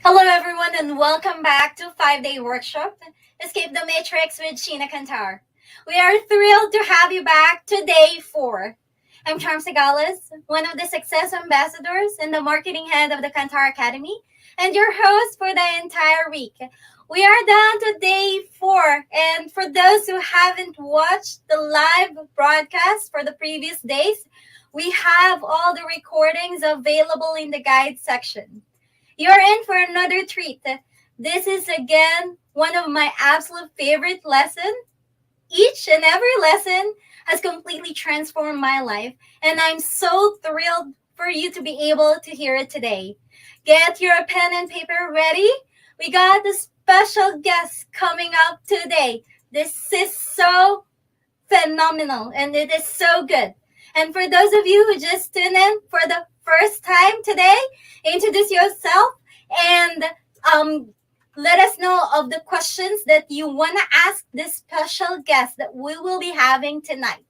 Hello, everyone, and welcome back to 5 Day Workshop Escape the Matrix with Sheena Kantar. We are thrilled to have you back to day 4. I'm Charm Segales, one of the success ambassadors and the marketing head of the Kantar Academy, and your host for the entire week. We are down to day 4, and for those who haven't watched the live broadcast for the previous days, we have all the recordings available in the guide section. You're in for another treat. This is again one of my absolute favorite lessons. Each and every lesson has completely transformed my life, and I'm so thrilled for you to be able to hear it today. Get your pen and paper ready. We got a special guest coming up today. This is so phenomenal and it is so good. And for those of you who just tuned in for the first time today, introduce yourself and um, let us know of the questions that you want to ask this special guest that we will be having tonight.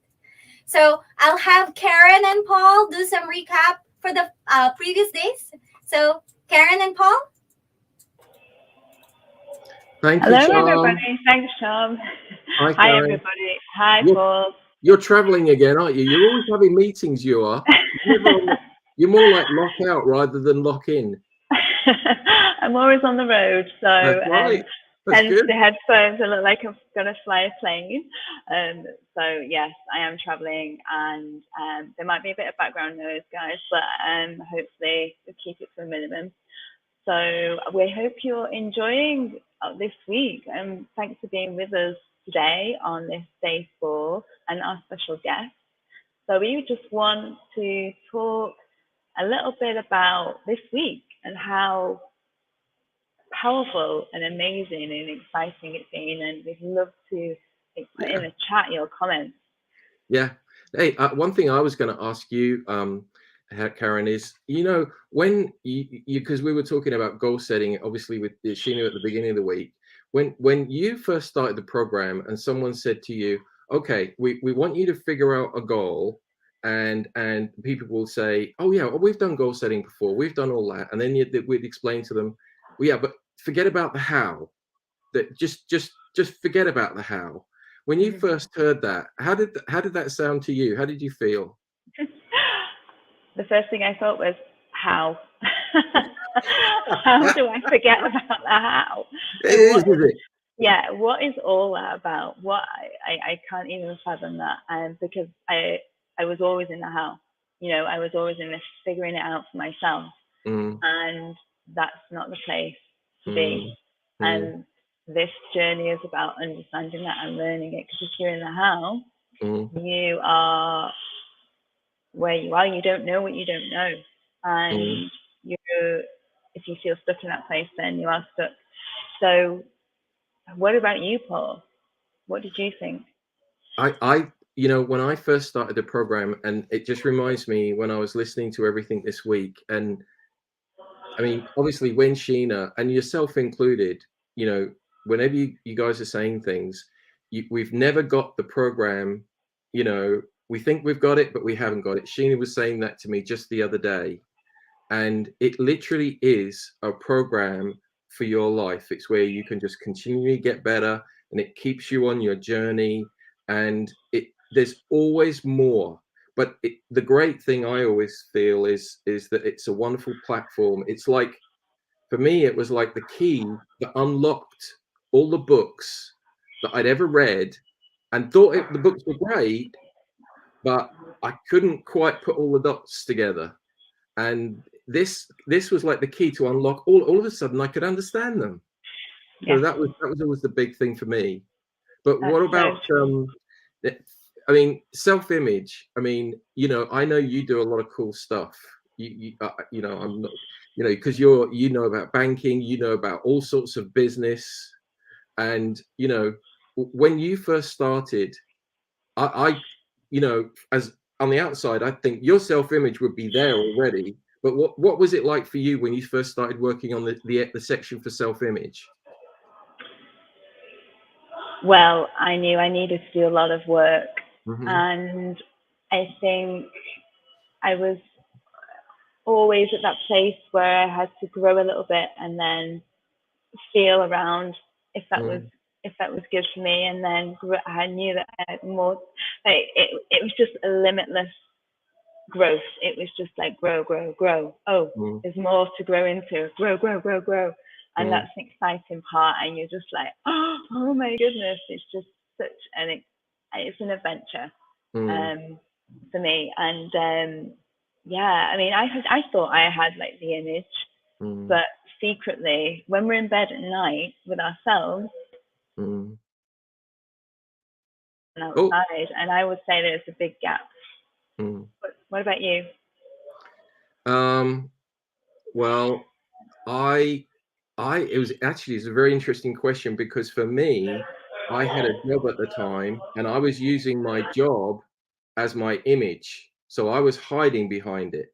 So I'll have Karen and Paul do some recap for the previous days. So Karen and Paul. Thank you, Hello, Charm. everybody. Thanks, Charm. Hi, Hi, Karen. everybody. Hi, You're, Paul. you're traveling again, aren't you? You're always having meetings, you are. You're more like lock out rather than lock in. I'm always on the road, so That's right. That's hence good. the headphones. I look like I'm going to fly a plane. So yes, I am traveling, and there might be a bit of background noise, guys, but hopefully we'll keep it to a minimum. So we hope you're enjoying this week, and thanks for being with us today on this day 4 and our special guest. So we just want to talk a little bit about this week and how powerful and amazing and exciting it's been, and we'd love to put in the chat your comments. Yeah. Hey, one thing I was going to ask you, Karen, is when you because we were talking about goal setting, obviously with Sheena at the beginning of the week, when you first started the program and someone said to you, okay, we want you to figure out a goal, and people will say, oh yeah, well, we've done goal setting before, we've done all that, and then we'd explain to them, well, yeah, but forget about the how. That just forget about the how. When you first heard that, how did that sound to you? How did you feel? The first thing I thought was, how? How do I forget about the how? It is, is it? Yeah, what is all that about? What I can't even fathom that. Because I was always in the how. I was always in this figuring it out for myself. And that's not the place to be. And this journey is about understanding that and learning it. Because if you're in the how, you are where you are. You don't know what you don't know. And if you feel stuck in that place, then you are stuck. So what about you, Paul? What did you think? I when I first started the program, and it just reminds me when I was listening to everything this week, and I mean, obviously when Sheena, and yourself included, whenever you guys are saying things, we've never got the program, we think we've got it, but we haven't got it. Sheena was saying that to me just the other day. And it literally is a program for your life. It's where you can just continually get better, and it keeps you on your journey. And there's always more. But the great thing I always feel is that it's a wonderful platform. It's like, for me, it was like the key that unlocked all the books that I'd ever read, and thought the books were great, but I couldn't quite put all the dots together. And this was like the key to unlock. All of a sudden I could understand them. So that was always the big thing for me. But what about I mean, self-image? I mean, I know you do a lot of cool stuff. I'm not, because you know about banking, you know about all sorts of business, and when you first started, I as on the outside, I think your self-image would be there already. But what was it like for you when you first started working on the section for self-image? Well, I knew I needed to do a lot of work, and I think I was always at that place where I had to grow a little bit and then feel around if that was good for me, and then I knew that I had more. Like it was just a limitless growth. It was just like grow. Oh, there's more to grow into. Grow, and that's the exciting part. And you're just like, oh my goodness, it's just such it's an adventure for me. And yeah, I mean, I thought I had like the image, but secretly, when we're in bed at night with ourselves and outside, and I would say there's a big gap. What about you? Well, it's a very interesting question, because for me, I had a job at the time and I was using my job as my image. So I was hiding behind it.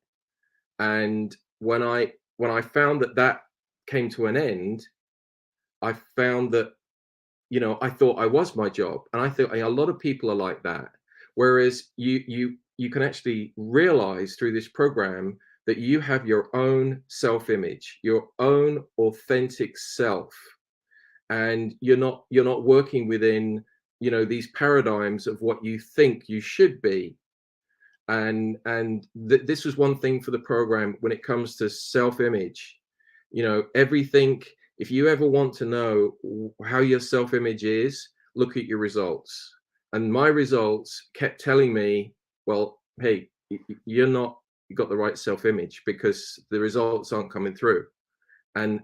And when I found that came to an end, I found that, I thought I was my job. And I think a lot of people are like that. Whereas you can actually realize through this program that you have your own self-image, your own authentic self. And you're not working within, these paradigms of what you think you should be. And this was one thing for the program when it comes to self-image. Everything, if you ever want to know how your self-image is, look at your results. And my results kept telling me, well, hey, you got the right self-image, because the results aren't coming through. And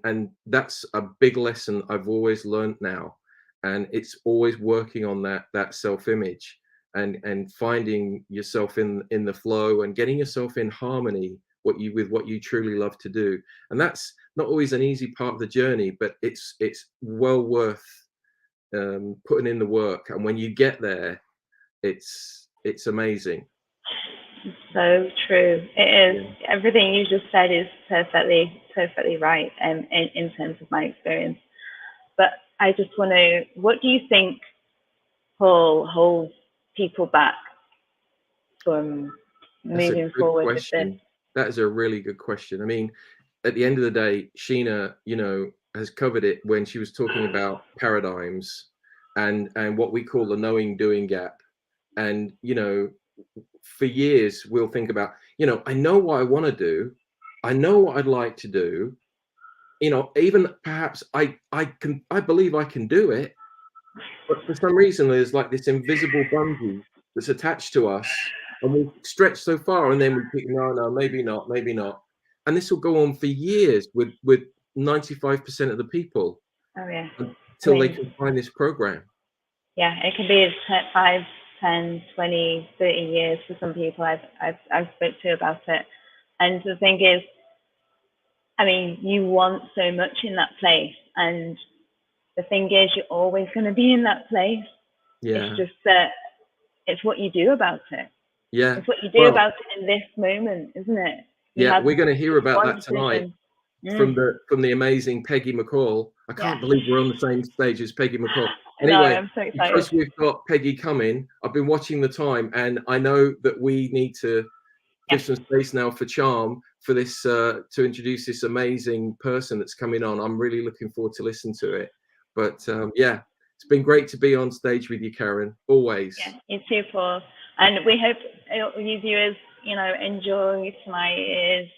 that's a big lesson I've always learned now. And it's always working on that self-image and finding yourself in the flow and getting yourself in harmony with what you truly love to do. And that's not always an easy part of the journey, but it's well worth putting in the work. And when you get there, it's amazing. So true. It is. Everything you just said is perfectly right, in terms of my experience. But I just want to, what do you think, Paul, holds people back from moving forward with this? That is a really good question. I mean, at the end of the day, Sheena, has covered it when she was talking about paradigms and what we call the knowing doing gap. And, for years we'll think about, I know what I want to do. I know what I'd like to do. Even perhaps I believe I can do it. But for some reason, there's like this invisible bungee that's attached to us, and we stretch so far, and then we think, no, maybe not. And this will go on for years with 95% of the people. Oh yeah. Until they can find this program. Yeah, it can be 5, 10, 20, 30 years for some people I've spoke to about it. And the thing is, I mean, you want so much in that place, and the thing is, you're always going to be in that place. Yeah. It's just that it's what you do about it. Yeah. It's what you do about it in this moment, isn't it? We're going to hear about that tonight from the amazing Peggy McColl. I can't believe we're on the same stage as Peggy McColl. Anyway, I'm so excited. Because we've got Peggy coming, I've been watching the time, and I know that we need to give some space now for Charm for this to introduce this amazing person that's coming on. I'm really looking forward to listen to it. But it's been great to be on stage with you, Karen. Always. Yeah, you too, Paul. And we hope you viewers, enjoy tonight. It is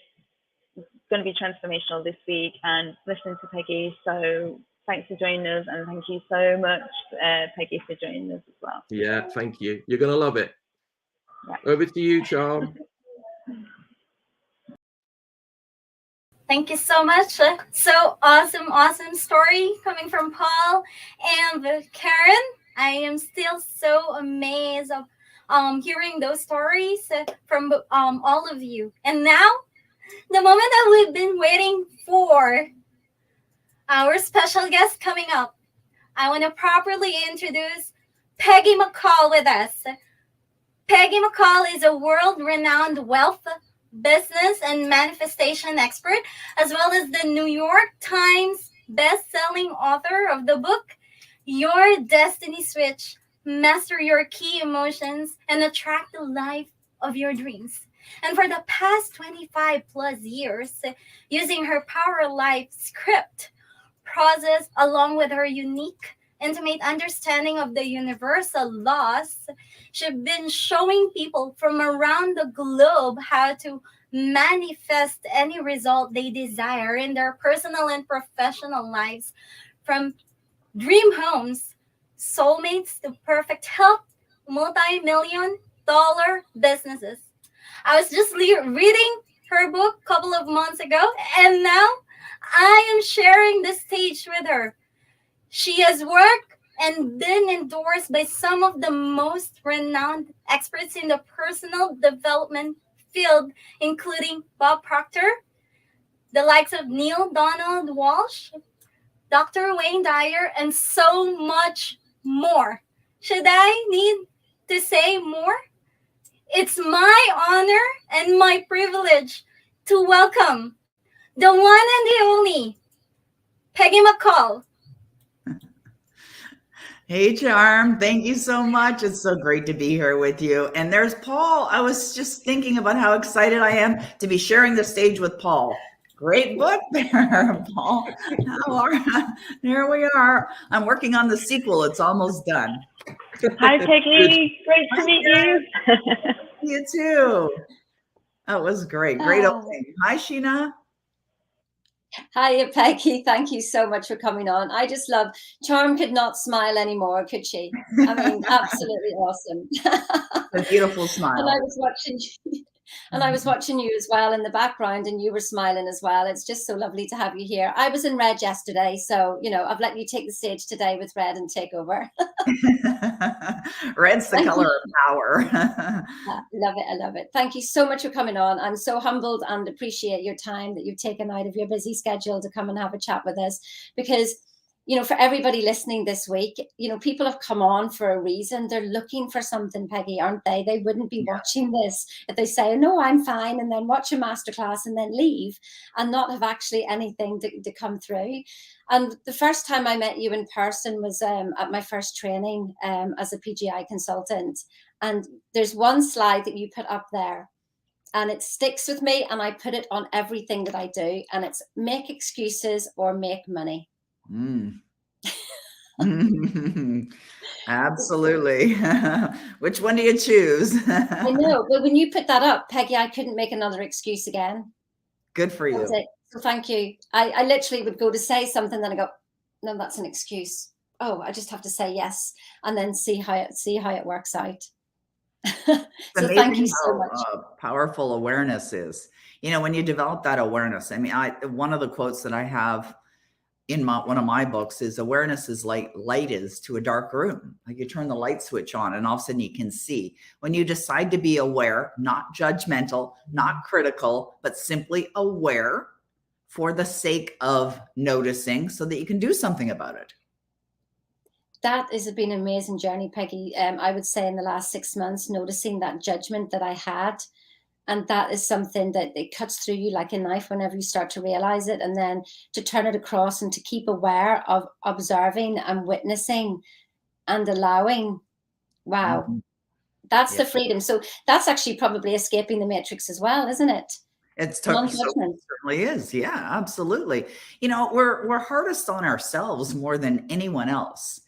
going to be transformational this week, and listen to Peggy. So thanks for joining us, and thank you so much, Peggy, for joining us as well. Yeah, thank you. You're going to love it. Yeah. Over to you, Charm. Thank you so much. So awesome story coming from Paul and Karen. I am still so amazed of hearing those stories from all of you. And now, the moment that we've been waiting for, our special guest coming up. I want to properly introduce Peggy McColl with us. Peggy McColl is a world-renowned wealth, business, and manifestation expert, as well as the New York Times best-selling author of the book, Your Destiny Switch, Master Your Key Emotions, and Attract the Life of Your Dreams. And for the past 25 plus years, using her Power Life script process along with her unique, intimate understanding of the universal laws, she's been showing people from around the globe how to manifest any result they desire in their personal and professional lives, from dream homes, soulmates to perfect health, multi-million dollar businesses. I was just reading her book a couple of months ago, and now I am sharing the stage with her. She has worked and been endorsed by some of the most renowned experts in the personal development field, including Bob Proctor, the likes of Neil Donald Walsh, Dr. Wayne Dyer, and so much more. Should I need to say more? It's my honor and my privilege to welcome the one and the only Peggy McColl. Hey, Charm. Thank you so much. It's so great to be here with you. And there's Paul. I was just thinking about how excited I am to be sharing the stage with Paul. Great book there, Paul. There we are. I'm working on the sequel. It's almost done. Hi, Peggy. Great to meet you. You too. That was great. Great opening. Hi, Sheena. Hi, Peggy. Thank you so much for coming on. I just love, Charm could not smile anymore, could she? I mean, absolutely awesome. A beautiful smile. And I was watching you. And I was watching you as well in the background, and you were smiling as well. It's just so lovely to have you here. I was in red yesterday, so, you know, I've let you take the stage today with red and take over. Red's the color of power. Love it. I love it. Thank you so much for coming on. I'm so humbled and appreciate your time that you've taken out of your busy schedule to come and have a chat with us, because, you know, for everybody listening this week, you know, people have come on for a reason. They're looking for something, Peggy, aren't they? They wouldn't be watching this if they say, no, I'm fine, and then watch a masterclass and then leave and not have actually anything to come through. And the first time I met you in person was at my first training as a PGI consultant. And there's one slide that you put up there, and it sticks with me, and I put it on everything that I do. And it's make excuses or make money. Absolutely. Which one do you choose? I know, but when you put that up, Peggy, I couldn't make another excuse again. Good for you. That's it. So thank you. I literally would go to say something, then I go, no, that's an excuse. Oh, I just have to say yes, and then see how it works out. So thank you so much. Powerful awareness is. You know, when you develop that awareness, I mean, one of the quotes that I have in one of my books is awareness is like light is to a dark room. Like you turn the light switch on and all of a sudden you can see. When you decide to be aware, not judgmental, not critical, but simply aware for the sake of noticing so that you can do something about it. That has been an amazing journey, Peggy. I would say in the last 6 months, noticing that judgment that I had. And that is something that it cuts through you like a knife whenever you start to realize it, and then to turn it across and to keep aware of observing and witnessing and allowing. Wow. Mm-hmm. That's the freedom. So that's actually probably escaping the matrix as well, isn't it? It's totally, it certainly is. Yeah, absolutely. You know, we're hardest on ourselves more than anyone else.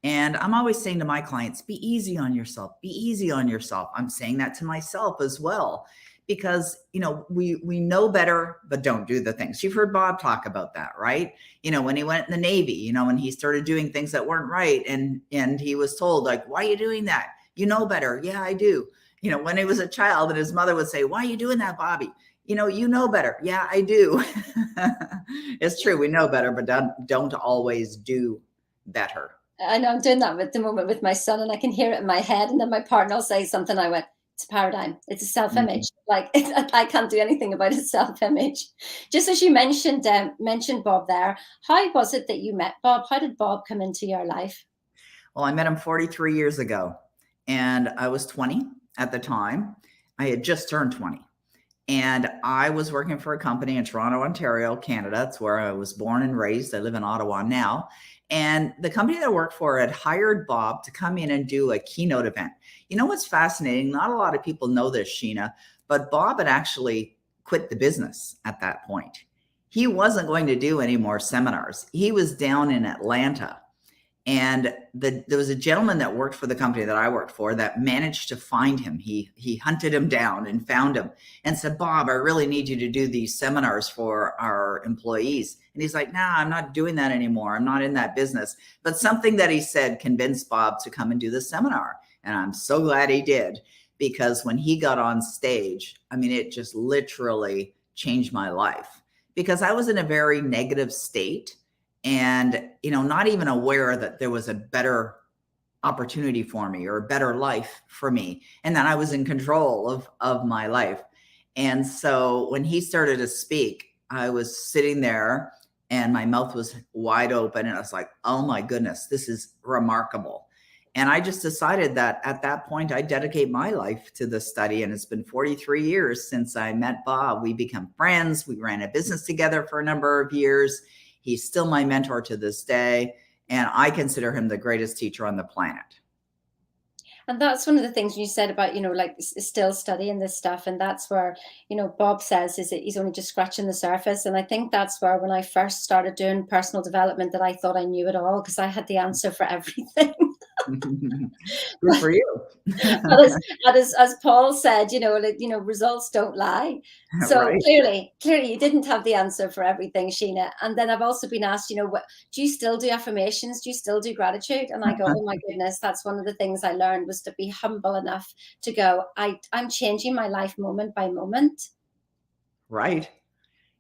And I'm always saying to my clients, be easy on yourself, be easy on yourself. I'm saying that to myself as well, because, you know, we know better, but don't do the things. You've heard Bob talk about that, right? You know, when he went in the Navy, you know, when he started doing things that weren't right, and he was told, like, why are you doing that? You know better. Yeah, I do. You know, when he was a child and his mother would say, why are you doing that, Bobby? You know better. Yeah, I do. It's true. We know better, but don't always do better. I know I'm doing that at the moment with my son, and I can hear it in my head. And then my partner will say something. I went, it's a paradigm. It's a self-image. Like I can't do anything about his self-image. Just as you mentioned Bob there, how was it that you met Bob? How did Bob come into your life? Well, I met him 43 years ago, and I was 20 at the time. I had just turned 20. And I was working for a company in Toronto, Ontario, Canada. That's where I was born and raised. I live in Ottawa now. And the company that I worked for had hired Bob to come in and do a keynote event. You know what's fascinating? Not a lot of people know this, Sheena, But Bob had actually quit the business at that point. He wasn't going to do any more seminars. He was down in Atlanta. And there was a gentleman that worked for the company that I worked for that managed to find him. He hunted him down and found him and said, Bob, I really need you to do these seminars for our employees. And he's like, nah, I'm not doing that anymore. I'm not in that business. But something that he said convinced Bob to come and do the seminar. And I'm so glad he did, because when he got on stage, I mean, it just literally changed my life, because I was in a very negative state. And, not even aware that there was a better opportunity for me or a better life for me, and that I was in control of my life. And so when he started to speak, I was sitting there and my mouth was wide open, and I was like, oh my goodness, this is remarkable. And I just decided that at that point, I dedicate my life to this study. And it's been 43 years since I met Bob. We become friends. We ran a business together for a number of years. He's still my mentor to this day, and I consider him the greatest teacher on the planet. And that's one of the things you said about, like still studying this stuff. And that's where, Bob says is that he's only just scratching the surface. And I think that's where, when I first started doing personal development, that I thought I knew it all, because I had the answer for everything. Good for you. as Paul said, results don't lie. So Right. clearly you didn't have the answer for everything, Sheena. And then I've also been asked, what do you still do affirmations? Do you still do gratitude? And I go, oh my goodness, that's one of the things I learned, was to be humble enough to go, I'm changing my life moment by moment. Right.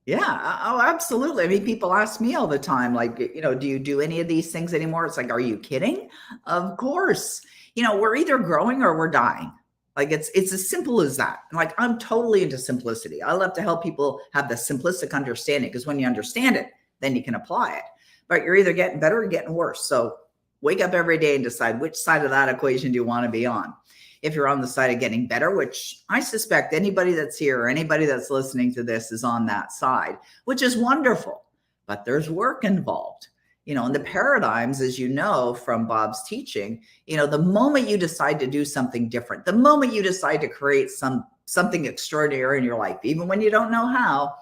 Yeah. Oh, absolutely. I mean, people ask me all the time, like, do you do any of these things anymore? It's like, are you kidding? Of course. We're either growing or we're dying. Like, it's as simple as that. Like, I'm totally into simplicity. I love to help people have the simplistic understanding, because when you understand it, then you can apply it. But you're either getting better or getting worse. So wake up every day and decide which side of that equation do you want to be on. If you're on the side of getting better, which I suspect anybody that's here or anybody that's listening to this is on that side, which is wonderful, but there's work involved. And the paradigms, as you know from Bob's teaching, the moment you decide to do something different, the moment you decide to create something extraordinary in your life, even when you don't know how,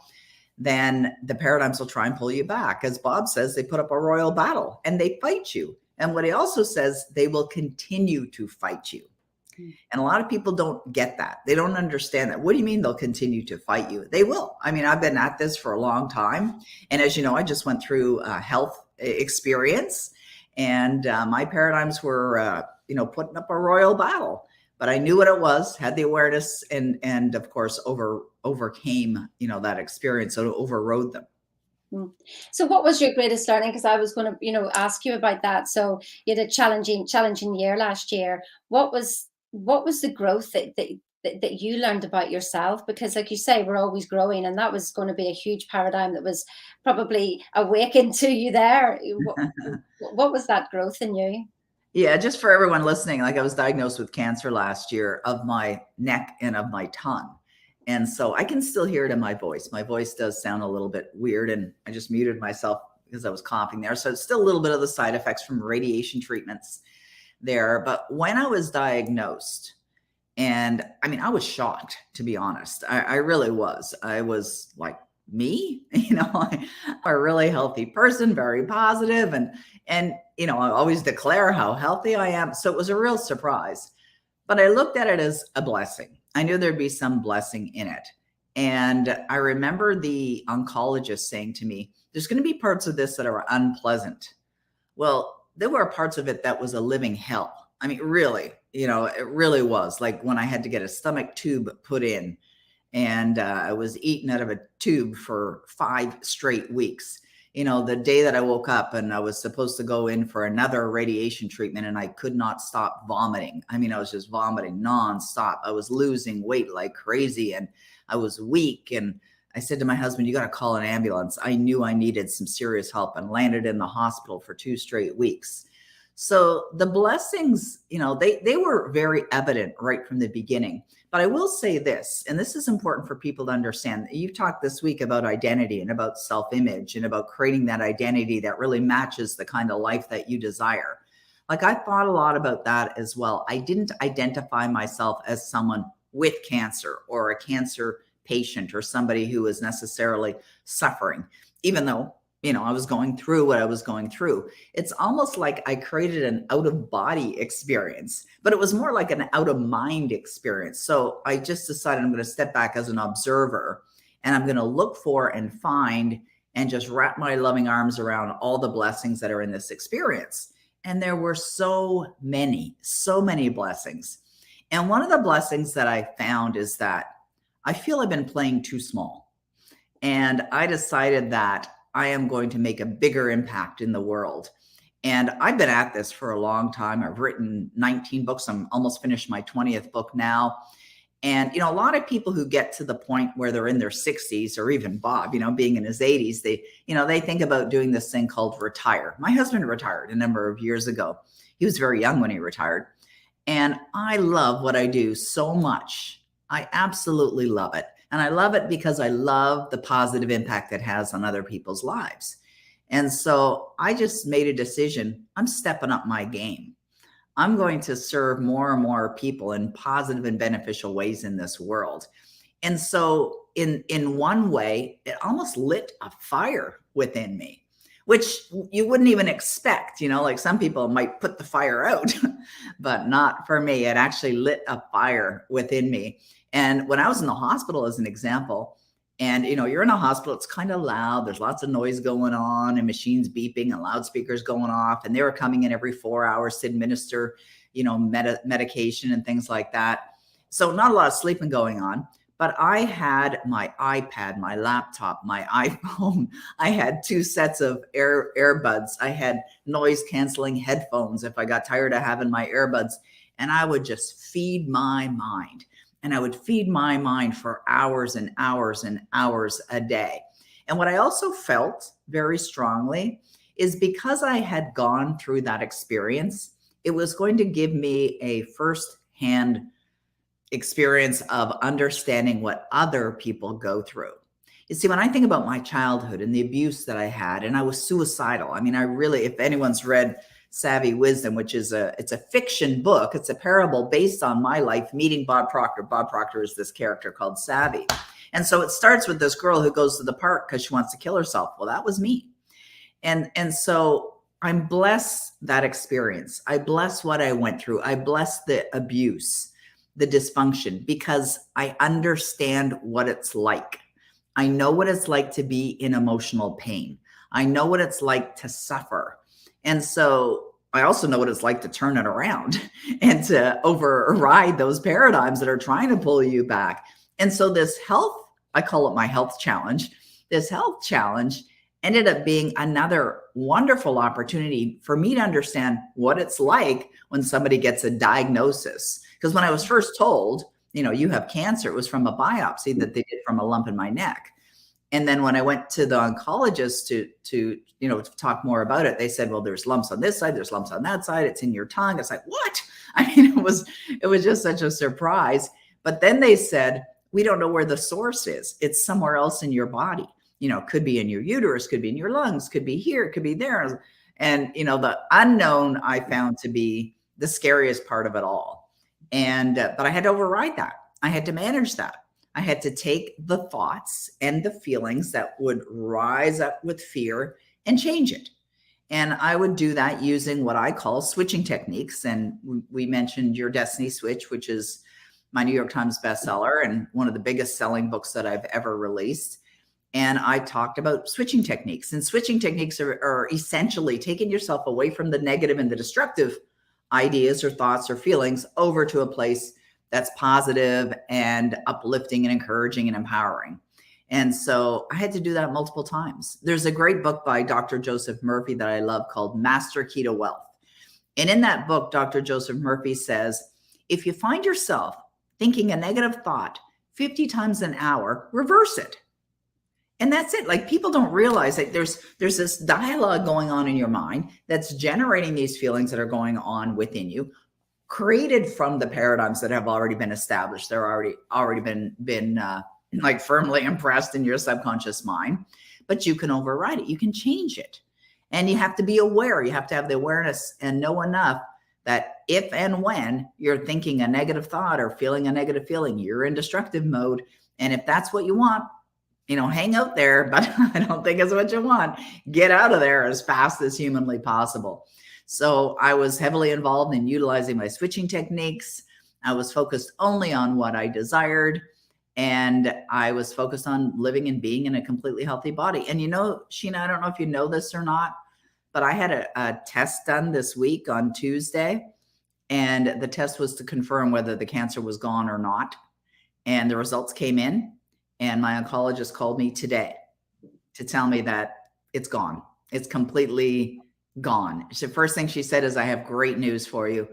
then the paradigms will try and pull you back. As Bob says, they put up a royal battle and they fight you. And what he also says, they will continue to fight you. And a lot of people don't get that. They don't understand that. What do you mean they'll continue to fight you? They will. I mean, I've been at this for a long time. And as you know, I just went through a health experience, and my paradigms were, putting up a royal battle. But I knew what it was, had the awareness, and of course, overcame, that experience. So overrode them. So what was your greatest learning? Because I was going to, ask you about that. So you had a challenging year last year. What was the growth that you learned about yourself? Because like you say, we're always growing, and that was going to be a huge paradigm that was probably awakened to you there. What was that growth in you? Yeah, just for everyone listening, like, I was diagnosed with cancer last year of my neck and of my tongue. And so I can still hear it in my voice. My voice does sound a little bit weird, and I just muted myself because I was coughing there. So it's still a little bit of the side effects from radiation treatments there. But when I was diagnosed, and I mean, I was shocked, to be honest. I really was. I was like, me? I'm a really healthy person, very positive, and I always declare how healthy I am. So it was a real surprise. But I looked at it as a blessing. I knew there'd be some blessing in it. And I remember the oncologist saying to me, there's going to be parts of this that are unpleasant. Well, there were parts of it that was a living hell. I mean, really, it really was. Like when I had to get a stomach tube put in, and I was eating out of a tube for 5 straight weeks. The day that I woke up and I was supposed to go in for another radiation treatment, and I could not stop vomiting. I mean, I was just vomiting nonstop. I was losing weight like crazy, and I was weak. And I said to my husband, you got to call an ambulance. I knew I needed some serious help, and landed in the hospital for 2 straight weeks. So the blessings, they were very evident right from the beginning. But I will say this, and this is important for people to understand. You've talked this week about identity and about self-image and about creating that identity that really matches the kind of life that you desire. Like, I thought a lot about that as well. I didn't identify myself as someone with cancer or a cancer patient or somebody who was necessarily suffering, even though, you know, I was going through what I was going through. It's almost like I created an out of body experience, but it was more like an out of mind experience. So I just decided I'm going to step back as an observer, and I'm going to look for and find and just wrap my loving arms around all the blessings that are in this experience. And there were so many blessings. And one of the blessings that I found is that I feel I've been playing too small. And I decided that I am going to make a bigger impact in the world. And I've been at this for a long time. I've written 19 books. I'm almost finished my 20th book now. And, you know, a lot of people who get to the point where they're in their 60s, or even Bob, you know, being in his 80s, they think about doing this thing called retire. My husband retired a number of years ago. He was very young when he retired. And I love what I do so much. I absolutely love it. And I love it because I love the positive impact it has on other people's lives. And so I just made a decision. I'm stepping up my game. I'm going to serve more and more people in positive and beneficial ways in this world. And so in one way, it almost lit a fire within me, which you wouldn't even expect, you know, like some people might put the fire out, but not for me. It actually lit a fire within me. And when I was in the hospital, as an example, and, you know, you're in a hospital, it's kind of loud. There's lots of noise going on and machines beeping and loudspeakers going off. And they were coming in every 4 hours to administer, you know, medication and things like that. So not a lot of sleeping going on. But I had my iPad, my laptop, my iPhone. I had 2 sets of earbuds. I had noise canceling headphones if I got tired of having my earbuds. And I would just feed my mind. And I would feed my mind for hours and hours and hours a day. And what I also felt very strongly is because I had gone through that experience, it was going to give me a firsthand experience of understanding what other people go through. You see, when I think about my childhood and the abuse that I had, and I was suicidal. I mean, I really, if anyone's read Savvy Wisdom, which is it's a fiction book. It's a parable based on my life meeting Bob Proctor. Bob Proctor is this character called Savvy. And so it starts with this girl who goes to the park because she wants to kill herself. Well, that was me. And so I'm blessed that experience. I bless what I went through. I bless the abuse, the dysfunction, because I understand what it's like. I know what it's like to be in emotional pain. I know what it's like to suffer. And so I also know what it's like to turn it around and to override those paradigms that are trying to pull you back. And so this health, I call it my health challenge. This health challenge ended up being another wonderful opportunity for me to understand what it's like when somebody gets a diagnosis. Because when I was first told, you know, you have cancer, it was from a biopsy that they did from a lump in my neck. And then when I went to the oncologist to talk more about it, they said, well, there's lumps on this side, there's lumps on that side, it's in your tongue. It's like, what? I mean, it was just such a surprise. But then they said, we don't know where the source is. It's somewhere else in your body. You know, could be in your uterus, could be in your lungs, could be here, could be there. And, you know, the unknown I found to be the scariest part of it all. And, but I had to override that. I had to manage that. I had to take the thoughts and the feelings that would rise up with fear and change it. And I would do that using what I call switching techniques. And we mentioned Your Destiny Switch, which is my New York Times bestseller and one of the biggest selling books that I've ever released. And I talked about switching techniques. And switching techniques are essentially taking yourself away from the negative and the destructive ideas or thoughts or feelings over to a place that's positive and uplifting and encouraging and empowering. And so I had to do that multiple times. There's a great book by Dr. Joseph Murphy that I love called Master Key to Wealth. And in that book, Dr. Joseph Murphy says, if you find yourself thinking a negative thought 50 times an hour, reverse it. And that's it. Like, people don't realize that there's this dialogue going on in your mind that's generating these feelings that are going on within you, created from the paradigms that have already been established. They're already been like firmly impressed in your subconscious mind, but you can override it. You can change it. And you have to be aware. You have to have the awareness and know enough that if and when you're thinking a negative thought or feeling a negative feeling, you're in destructive mode. And if that's what you want, hang out there, but I don't think it's what you want. Get out of there as fast as humanly possible. So I was heavily involved in utilizing my switching techniques. I was focused only on what I desired. And I was focused on living and being in a completely healthy body. And Sheena, I don't know if you know this or not, but I had a test done this week on Tuesday. And the test was to confirm whether the cancer was gone or not. And the results came in. And my oncologist called me today to tell me that it's gone. It's completely gone. The first thing she said is, I have great news for you.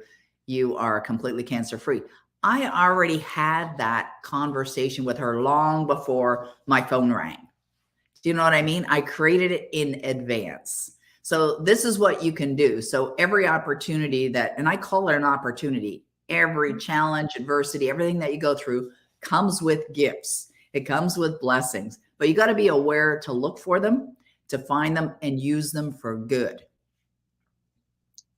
You are completely cancer-free. I already had that conversation with her long before my phone rang. Do you know what I mean? I created it in advance. So this is what you can do. So every opportunity and I call it an opportunity, every challenge, adversity, everything that you go through comes with gifts. It comes with blessings, but you got to be aware to look for them, to find them and use them for good.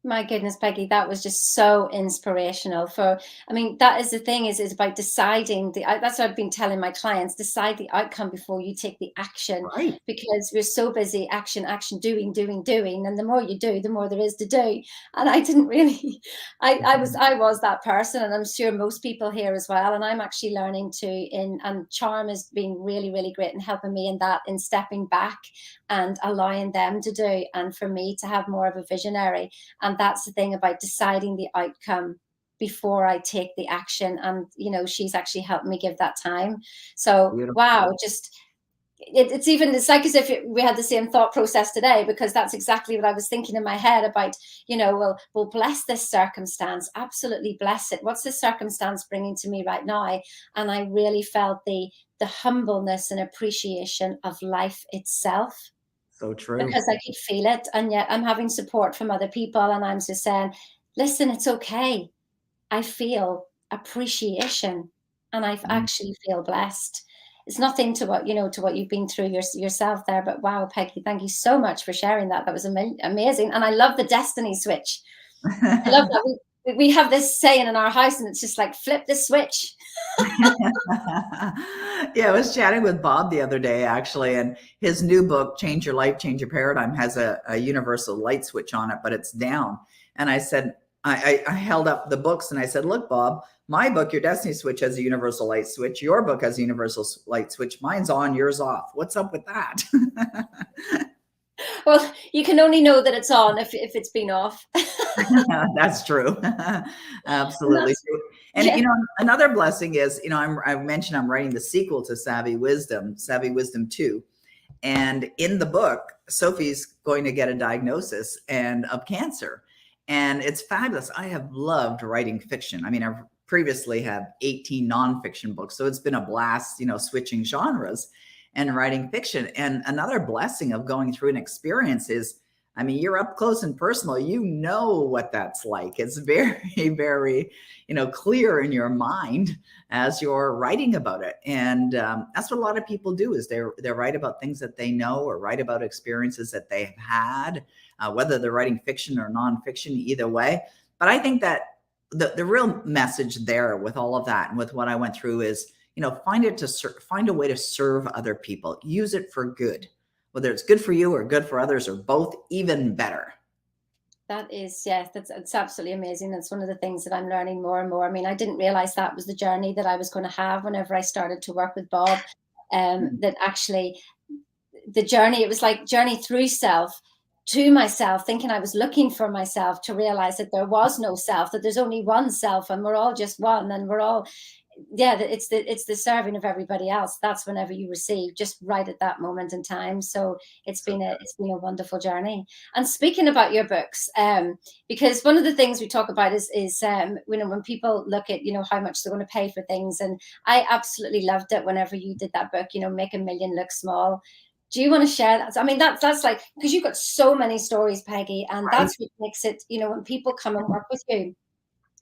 My goodness, Peggy, that was just so inspirational. That is the thing, is about deciding that's what I've been telling my clients, decide the outcome before you take the action, right? Because we're so busy, action, doing. And the more you do, the more there is to do. And I didn't really, I was that person, and I'm sure most people here as well. And I'm actually learning and Charm has been really, really great in helping me in stepping back and allowing them to do, and for me to have more of a visionary. And that's the thing about deciding the outcome before I take the action. And, she's actually helped me give that time. So, beautiful. Wow, just it's like as if we had the same thought process today, because that's exactly what I was thinking in my head about, we'll bless this circumstance. Absolutely bless it. What's this circumstance bringing to me right now? And I really felt the humbleness and appreciation of life itself. So true. Because I could feel it. And yet I'm having support from other people. And I'm just saying, listen, it's okay. I feel appreciation, and I actually feel blessed. It's nothing to what you've been through yourself there. But wow, Peggy, thank you so much for sharing that. That was amazing. And I love the destiny switch. I love that. We have this saying in our house, and it's just like, flip the switch. Yeah, I was chatting with Bob the other day, actually, and his new book, Change Your Life, Change Your Paradigm, has a universal light switch on it, but it's down. And I said, I held up the books and I said, look, Bob, my book, Your Destiny Switch, has a universal light switch. Your book has a universal light switch. Mine's on, yours off. What's up with that? Well, you can only know that it's on if it's been off. That's true. Absolutely true. And, yeah. Another blessing is, I mentioned I'm writing the sequel to Savvy Wisdom 2. And in the book, Sophie's going to get a diagnosis of cancer. And it's fabulous. I have loved writing fiction. I've previously had 18 nonfiction books. So it's been a blast, switching genres and writing fiction. And another blessing of going through an experience is, you're up close and personal. You know what that's like. It's very, very, clear in your mind as you're writing about it. And that's what a lot of people do, is they write about things that they know, or write about experiences that they have had, whether they're writing fiction or nonfiction, either way. But I think that the real message there with all of that and with what I went through is, find a way to serve other people. Use it for good. Whether it's good for you or good for others, or both, even better. That is, yes, it's absolutely amazing. That's one of the things that I'm learning more and more. I didn't realize that was the journey that I was going to have whenever I started to work with Bob. That actually the journey, it was like journey through self to myself, thinking I was looking for myself, to realize that there was no self, that there's only one self, and we're all just one, and we're all, it's the serving of everybody else. That's whenever you receive, just right at that moment in time. So it's been a wonderful journey. And speaking about your books, because one of the things we talk about is when people look at how much they're going to pay for things, and I absolutely loved it whenever you did that book, Make a Million Look Small. Do you want to share that? That's like, because you've got so many stories, Peggy, and that's what makes it, when people come and work with you,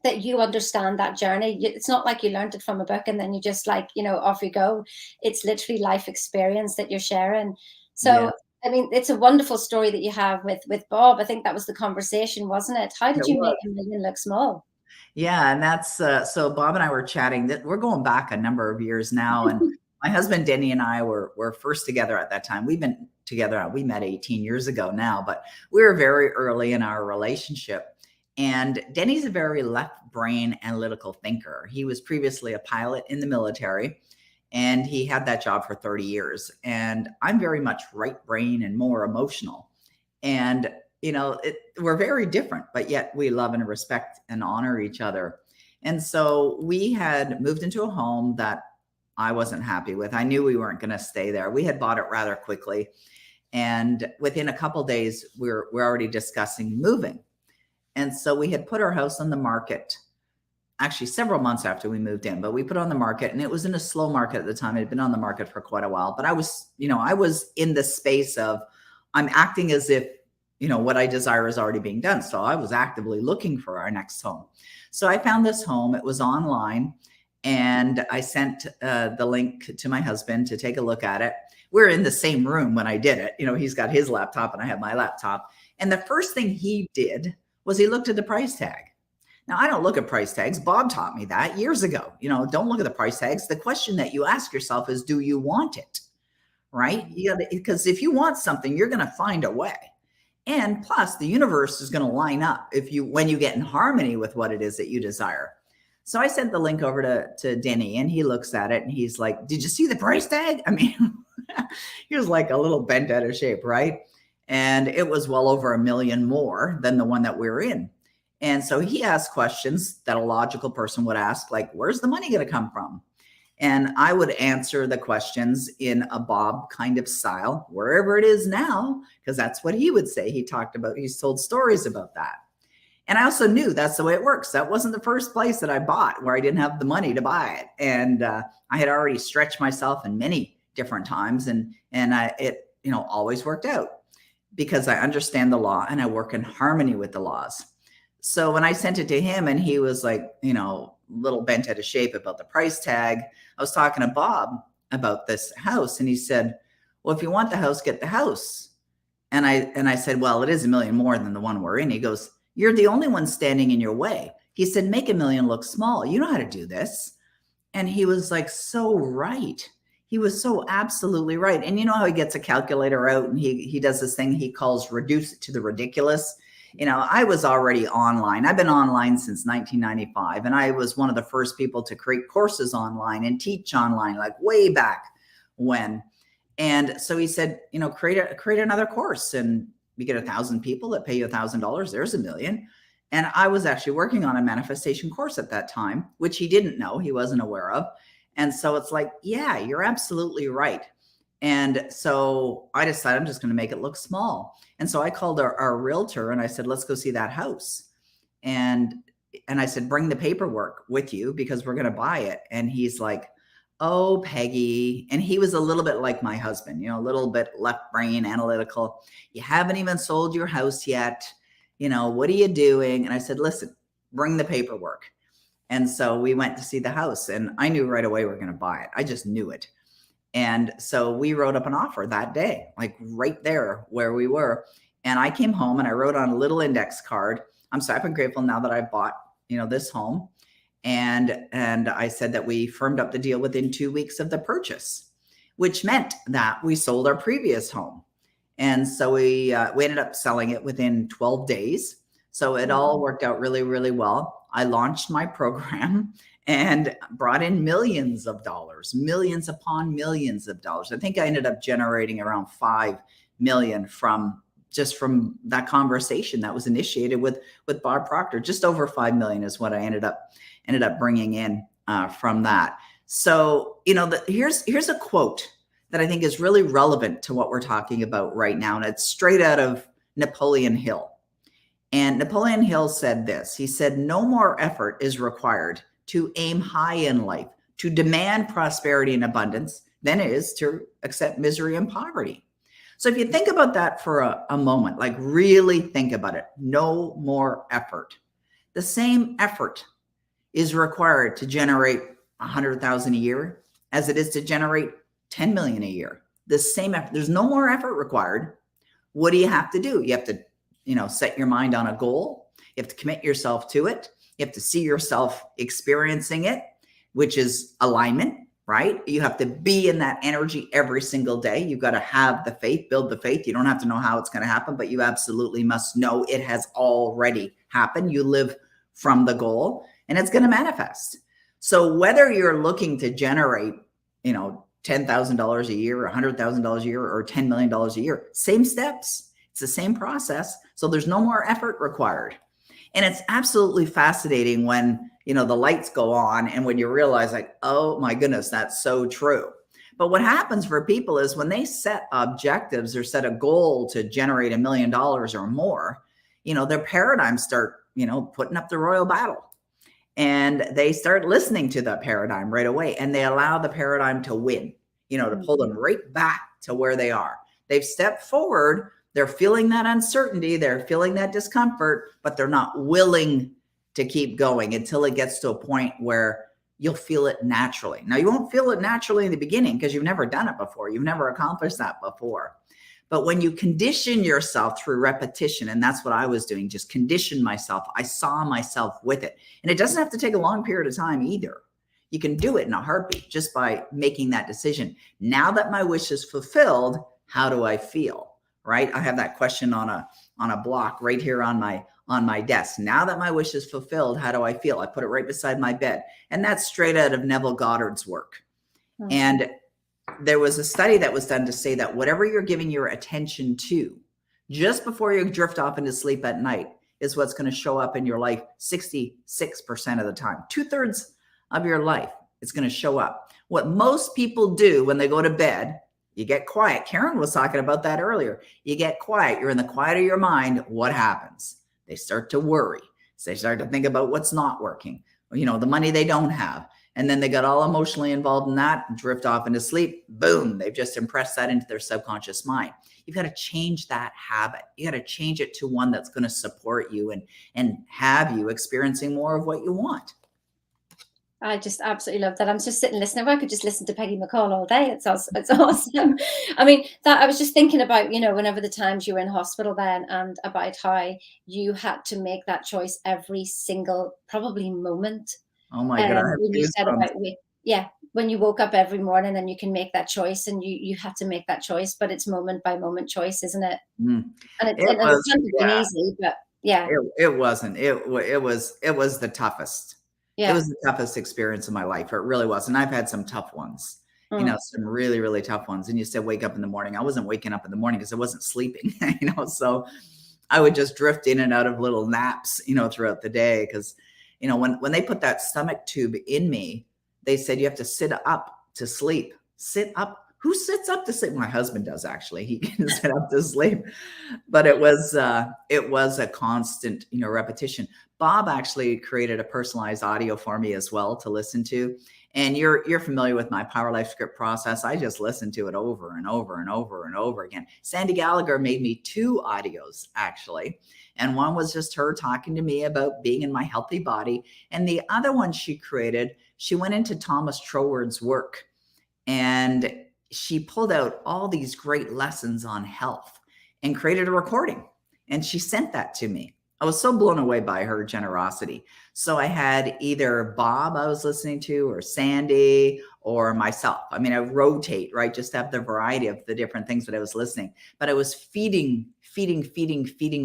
that you understand that journey. It's not like you learned it from a book and then you just off you go. It's literally life experience that you're sharing. So I mean, it's a wonderful story that you have with Bob. I think that was the conversation, wasn't it? How did you make $1 million look small? Yeah, and that's so Bob and I were chatting that we're going back a number of years now, and my husband Denny and I were first together at that time. We've been together, we met 18 years ago now, but we were very early in our relationship. And Denny's a very left brain analytical thinker. He was previously a pilot in the military, and he had that job for 30 years. And I'm very much right brain and more emotional. And we're very different, but yet we love and respect and honor each other. And so we had moved into a home that I wasn't happy with. I knew we weren't going to stay there. We had bought it rather quickly. And within a couple of days, we're already discussing moving. And so we had put our house on the market, actually several months after we moved in, but we put it on the market, and it was in a slow market at the time. It had been on the market for quite a while, but I was in the space of, I'm acting as if, what I desire is already being done. So I was actively looking for our next home. So I found this home. It was online, and I sent the link to my husband to take a look at it. We're in the same room when I did it. He's got his laptop and I have my laptop. And the first thing he did was he looked at the price tag. Now, I don't look at price tags. Bob taught me that years ago. Don't look at the price tags. The question that you ask yourself is, do you want it? Right? Because if you want something, you're going to find a way. And plus, the universe is going to line up when you get in harmony with what it is that you desire. So I sent the link over to Denny, and he looks at it and he's like, did you see the price tag? I mean, he was like a little bent out of shape, right? And it was well over $1 million more than the one that we're in. And so he asked questions that a logical person would ask, like, where's the money going to come from? And I would answer the questions in a Bob kind of style, wherever it is now, because that's what he would say. He's told stories about that. And I also knew that's the way it works. That wasn't the first place that I bought where I didn't have the money to buy it. And I had already stretched myself in many different times, and it always worked out because I understand the law and I work in harmony with the laws. So when I sent it to him and he was like, little bent out of shape about the price tag, I was talking to Bob about this house, and he said, well, if you want the house, get the house. And I said, well, it is $1 million more than the one we're in. He goes, you're the only one standing in your way. He said, make $1 million look small. You know how to do this. And he was like, so right. He was so absolutely right. And you know how he gets a calculator out and he does this thing he calls reduce it to the ridiculous. I was already online. I've been online since 1995. And I was one of the first people to create courses online and teach online, like way back when. And so he said, create another course, and you get 1,000 people that pay you $1,000. There's $1 million. And I was actually working on a manifestation course at that time, which he didn't know, he wasn't aware of. And so it's like, yeah, you're absolutely right. And so I decided I'm just going to make it look small. And so I called our realtor and I said, let's go see that house. And I said, bring the paperwork with you because we're going to buy it. And he's like, oh, Peggy. And he was a little bit like my husband, a little bit left brain analytical. You haven't even sold your house yet. What are you doing? And I said, listen, bring the paperwork. And so we went to see the house, and I knew right away we were going to buy it. I just knew it. And so we wrote up an offer that day, like right there where we were. And I came home and I wrote on a little index card, I'm so happy and grateful now that I bought, this home. And I said that we firmed up the deal within 2 weeks of the purchase, which meant that we sold our previous home. And so we ended up selling it within 12 days. So it all worked out really, really well. I launched my program and brought in millions of dollars, millions upon millions of dollars. I think I ended up generating around 5 million from that conversation that was initiated with Bob Proctor. Just over 5 million is what I ended up bringing in from that. So, here's a quote that I think is really relevant to what we're talking about right now. And it's straight out of Napoleon Hill. And Napoleon Hill said this. He said, no more effort is required to aim high in life, to demand prosperity and abundance than it is to accept misery and poverty. So if you think about that for a moment, like really think about it, no more effort. The same effort is required to generate 100,000 a year as it is to generate 10 million a year the same effort. There's no more effort required. What do you have to do? You have to, set your mind on a goal. You have to commit yourself to it. You have to see yourself experiencing it, which is alignment, right? You have to be in that energy every single day. You've got to have the faith, build the faith. You don't have to know how it's going to happen, but you absolutely must know it has already happened. You live from the goal and it's going to manifest. So whether you're looking to generate, $10,000 a year, $100,000 a year, or $10 million a year, same steps. It's the same process. So there's no more effort required. And it's absolutely fascinating when, the lights go on and when you realize like, oh my goodness, that's so true. But what happens for people is when they set objectives or set a goal to generate $1 million or more, their paradigms start, putting up the royal battle. And they start listening to the paradigm right away. And they allow the paradigm to win, to pull them right back to where they are. They've stepped forward. They're feeling that uncertainty. They're feeling that discomfort, but they're not willing to keep going until it gets to a point where you'll feel it naturally. Now, you won't feel it naturally in the beginning because you've never done it before. You've never accomplished that before. But when you condition yourself through repetition, and that's what I was doing, just condition myself. I saw myself with it. And it doesn't have to take a long period of time either. You can do it in a heartbeat just by making that decision. Now that my wish is fulfilled, how do I feel? Right? I have that question on a block right here on my desk. Now that my wish is fulfilled, how do I feel? I put it right beside my bed. And that's straight out of Neville Goddard's work. Mm-hmm. And there was a study that was done to say that whatever you're giving your attention to just before you drift off into sleep at night is what's going to show up in your life 66% of the time. 2/3 of your life is going to show up. What most people do when they go to bed, you get quiet. Karen was talking about that earlier. You get quiet. You're in the quiet of your mind. What happens? They start to worry. So they start to think about what's not working, the money they don't have. And then they got all emotionally involved in that and drift off into sleep. Boom. They've just impressed that into their subconscious mind. You've got to change that habit. You got to change it to one that's going to support you and have you experiencing more of what you want. I just absolutely love that. I'm just sitting listening. I could just listen to Peggy McColl all day. It's awesome. I mean, that I was just thinking about, whenever the times you were in hospital then, and about how you had to make that choice every single probably moment. Oh my God. When you said about, when you woke up every morning and you can make that choice, and you had to make that choice, but it's moment by moment choice, isn't it? Mm. And it hasn't been easy, but yeah. It wasn't. It was the toughest. Yeah. It was the toughest experience of my life. It really was. And I've had some tough ones, some really, really tough ones. And you said, wake up in the morning. I wasn't waking up in the morning because I wasn't sleeping, so I would just drift in and out of little naps, throughout the day. Because, when they put that stomach tube in me, they said, you have to sit up to sleep. Sit up. Who sits up to sleep? My husband does, actually. He can sit up to sleep. But it was a constant, repetition. Bob actually created a personalized audio for me as well to listen to. And you're familiar with my Power Life script process. I just listened to it over and over and over and over again. Sandy Gallagher made me 2 audios, actually. And one was just her talking to me about being in my healthy body. And the other one she created, she went into Thomas Troward's work. And she pulled out all these great lessons on health and created a recording. And she sent that to me. I was so blown away by her generosity. So I had either Bob I was listening to, or Sandy, or myself. I mean, I rotate, right? Just to have the variety of the different things that I was listening. But I was feeding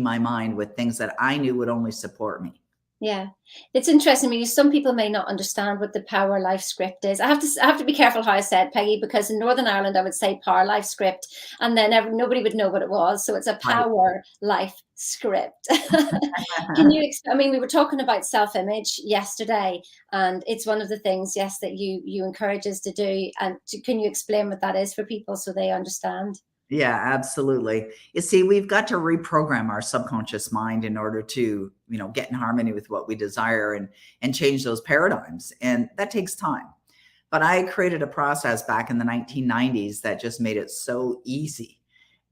my mind with things that I knew would only support me. Yeah, it's interesting because some people may not understand what the Power Life script is. I have to be careful how I said, Peggy, because in Northern Ireland I would say Power Life script, and then nobody would know what it was. So it's a Power Life script. Can you? I mean, we were talking about self-image yesterday, and it's one of the things, yes, that you encourage us to do. And can you explain what that is for people so they understand? Yeah, absolutely. You see, we've got to reprogram our subconscious mind in order to, get in harmony with what we desire and change those paradigms. And that takes time. But I created a process back in the 1990s that just made it so easy.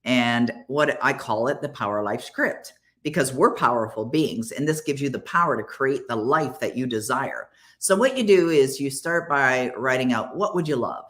And what I call it, the Power Life script, because we're powerful beings. And this gives you the power to create the life that you desire. So what you do is you start by writing out, what would you love?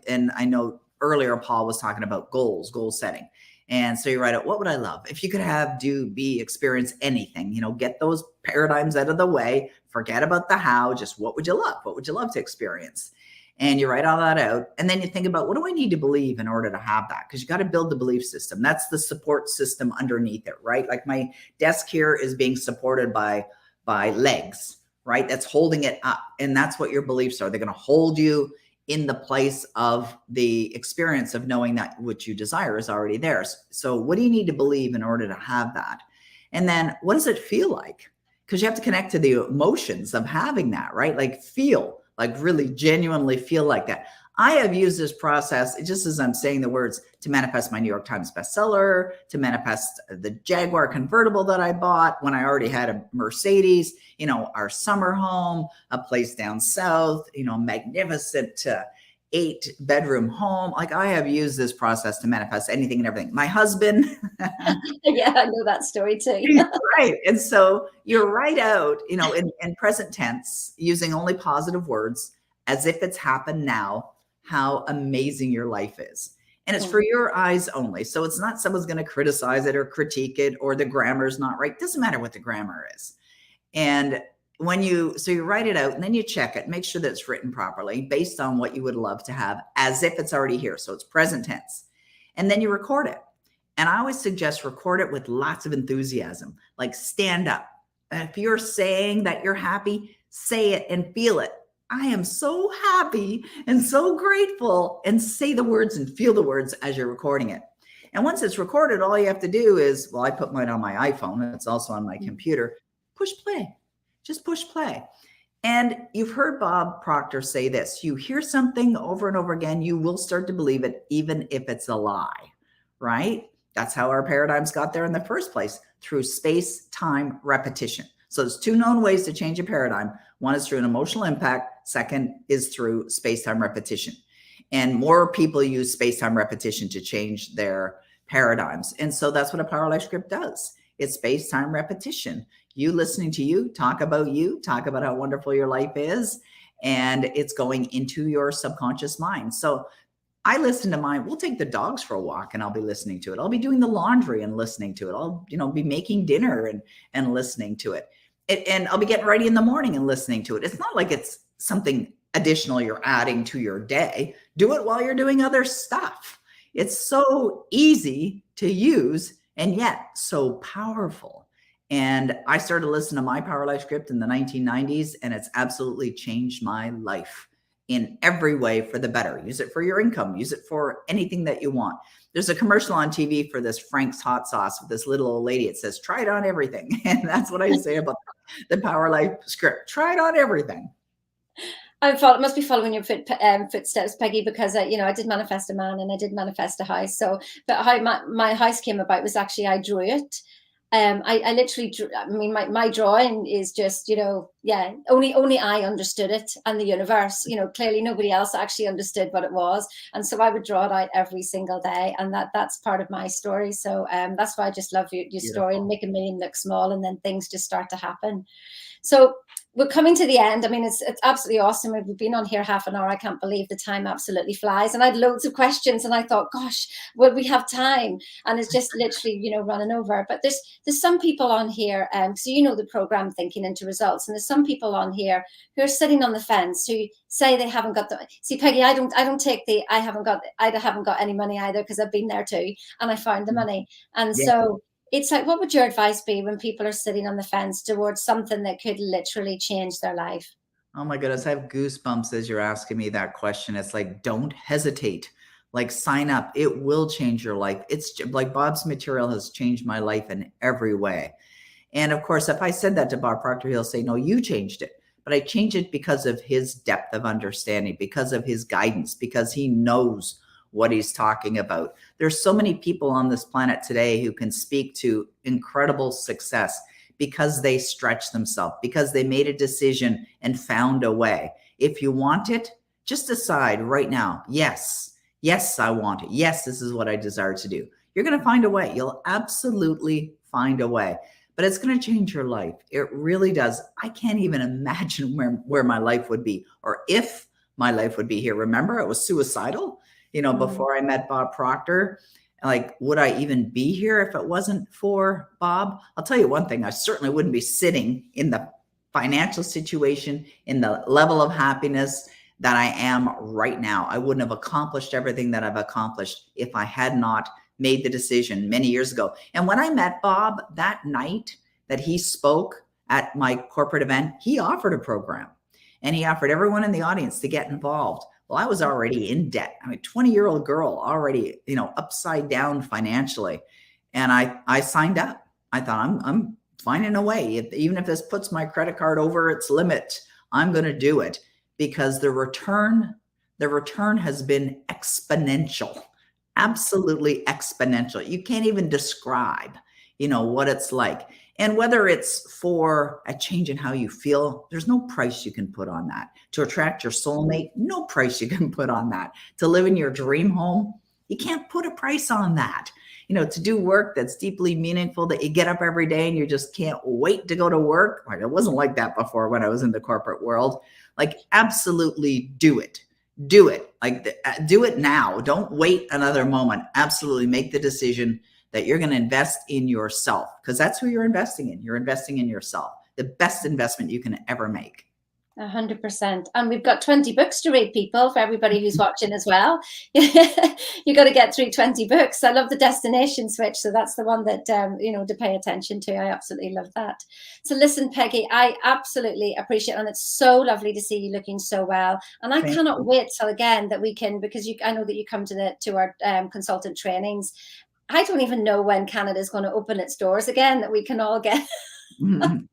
And I know earlier, Paul was talking about goals, goal setting. And so you write out, what would I love? If you could have, do, be, experience anything, get those paradigms out of the way, forget about the how, just what would you love? What would you love to experience? And you write all that out. And then you think about, what do I need to believe in order to have that? Because you got to build the belief system. That's the support system underneath it, right? Like my desk here is being supported by legs, right? That's holding it up. And that's what your beliefs are. They're going to hold you in the place of the experience of knowing that what you desire is already theirs. So what do you need to believe in order to have that? And then what does it feel like? Because you have to connect to the emotions of having that, right? Like feel, like really genuinely feel like that. I have used this process, just as I'm saying the words, to manifest my New York Times bestseller, to manifest the Jaguar convertible that I bought when I already had a Mercedes, our summer home, a place down south, magnificent 8-bedroom home. Like I have used this process to manifest anything and everything. My husband. Yeah, I know that story too. Right. And so you write out, in present tense, using only positive words, as if it's happened now, how amazing your life is. And it's for your eyes only. So it's not someone's going to criticize it or critique it, or the grammar's not right. Doesn't matter what the grammar is. And you write it out and then you check it, make sure that it's written properly based on what you would love to have, as if it's already here. So it's present tense. And then you record it. And I always suggest record it with lots of enthusiasm, like stand up. If you're saying that you're happy, say it and feel it. I am so happy and so grateful, and say the words and feel the words as you're recording it. And once it's recorded, all you have to do is, I put mine on my iPhone and it's also on my computer, push play, just push play. And you've heard Bob Proctor say this, you hear something over and over again, you will start to believe it, even if it's a lie, right? That's how our paradigms got there in the first place, through space-time repetition. So there's 2 known ways to change a paradigm. One is through an emotional impact. Second is through space-time repetition. And more people use space-time repetition to change their paradigms. And so that's what a Power Life script does. It's space-time repetition. You listening to you, talk about how wonderful your life is, and it's going into your subconscious mind. So I listen to mine. We'll take the dogs for a walk and I'll be listening to it. I'll be doing the laundry and listening to it. I'll, be making dinner and listening to it. And I'll be getting ready in the morning and listening to it. It's not like it's something additional you're adding to your day. Do it while you're doing other stuff. It's so easy to use and yet so powerful. And I started listening to my Power Life script in the 1990s, and it's absolutely changed my life in every way for the better. Use it for your income. Use it for anything that you want. There's a commercial on TV for this Frank's hot sauce with this little old lady. It says, try it on everything. And that's what I say about the Power Life script. Try it on everything. I must be following your footsteps, Peggy, because I did manifest a man and I did manifest a house. So, but how my house came about was actually I drew it. I literally drew. I mean, my drawing is just, only I understood it, and the universe. Clearly nobody else actually understood what it was, and so I would draw it out every single day, and that's part of my story. So that's why I just love your story, and make a million look small, and then things just start to happen. So we're coming to the end. I mean, it's absolutely awesome. We've been on here half an hour. I can't believe the time absolutely flies. And I had loads of questions, and I thought, gosh, will we have time? And it's just literally, running over. But there's some people on here, so the program Thinking into Results, and there's some people on here who are sitting on the fence who say they haven't got the. See, Peggy, I haven't got any money either, because I've been there too, and I found the money, and so. It's like, what would your advice be when people are sitting on the fence towards something that could literally change their life? Oh my goodness, I have goosebumps as you're asking me that question. It's like, don't hesitate. Like, sign up. It will change your life. It's like Bob's material has changed my life in every way. And of course, if I said that to Bob Proctor, he'll say, no, you changed it. But I changed it because of his depth of understanding, because of his guidance, because he knows what he's talking about. There's so many people on this planet today who can speak to incredible success because they stretched themselves, because they made a decision and found a way. If you want it, just decide right now, yes, I want it. Yes, this is what I desire to do. You're going to find a way. You'll absolutely find a way, but it's going to change your life. It really does. I can't even imagine where my life would be, or if my life would be here. Remember, I was suicidal. before I met Bob Proctor. Like, would I even be here if it wasn't for Bob? I'll tell you one thing, I certainly wouldn't be sitting in the financial situation, in the level of happiness that I am right now. I wouldn't have accomplished everything that I've accomplished if I had not made the decision many years ago. And when I met Bob that night that he spoke at my corporate event, he offered a program and he offered everyone in the audience to get involved. Well, I was already in debt. I'm a 20-year-old girl already, upside down financially. And I signed up. I thought I'm finding a way. Even if this puts my credit card over its limit, I'm going to do it, because the return has been exponential, absolutely exponential. You can't even describe, what it's like. And whether it's for a change in how you feel, there's no price you can put on that. To attract your soulmate, no price you can put on that. To live in your dream home, you can't put a price on that. To do work that's deeply meaningful, that you get up every day and you just can't wait to go to work. Like, it wasn't like that before when I was in the corporate world. Like, absolutely do it. Do it. Like, do it now. Don't wait another moment. Absolutely make the decision that you're going to invest in yourself, because that's who you're investing in. You're investing in yourself, the best investment you can ever make. 100%. And we've got 20 books to read, people, for everybody who's watching as well. You got to get through 20 books. I love the destination switch. So that's the one that, to pay attention to. I absolutely love that. So listen, Peggy, I absolutely appreciate it. And it's so lovely to see you looking so well. And I cannot wait till again that we can, because I know that you come to our consultant trainings. I don't even know when Canada is going to open its doors again, that we can all get.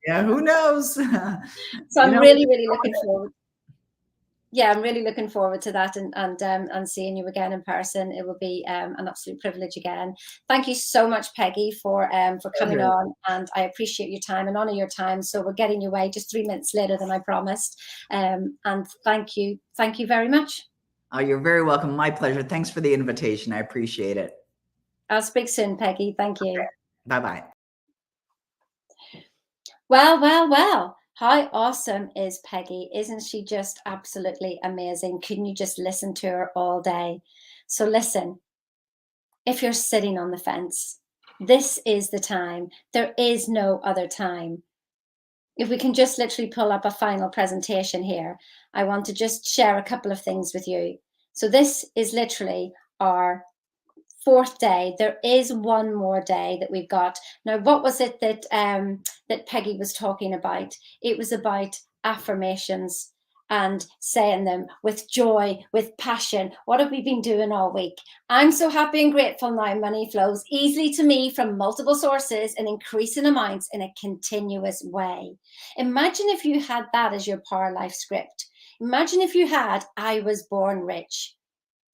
Yeah, who knows? So I'm really looking forward. Yeah, I'm really looking forward to that and seeing you again in person. It will be an absolute privilege again. Thank you so much, Peggy, for coming on, and I appreciate your time and honor your time. So we're getting you away just 3 minutes later than I promised. And thank you very much. Oh, you're very welcome. My pleasure. Thanks for the invitation. I appreciate it. I'll speak soon, Peggy. Thank you. Okay. Bye-bye. Well. How awesome is Peggy? Isn't she just absolutely amazing? Couldn't you just listen to her all day? So listen, if you're sitting on the fence, this is the time. There is no other time. If we can just literally pull up a final presentation here, I want to just share a couple of things with you. So this is literally our 4th day. There is one more day that we've got. Now, what was it that Peggy was talking about? It was about affirmations and saying them with joy, with passion. What have we been doing all week? I'm so happy and grateful now. Money flows easily to me from multiple sources in increasing amounts in a continuous way. Imagine if you had that as your Power Life script. Imagine if you had, I was born rich.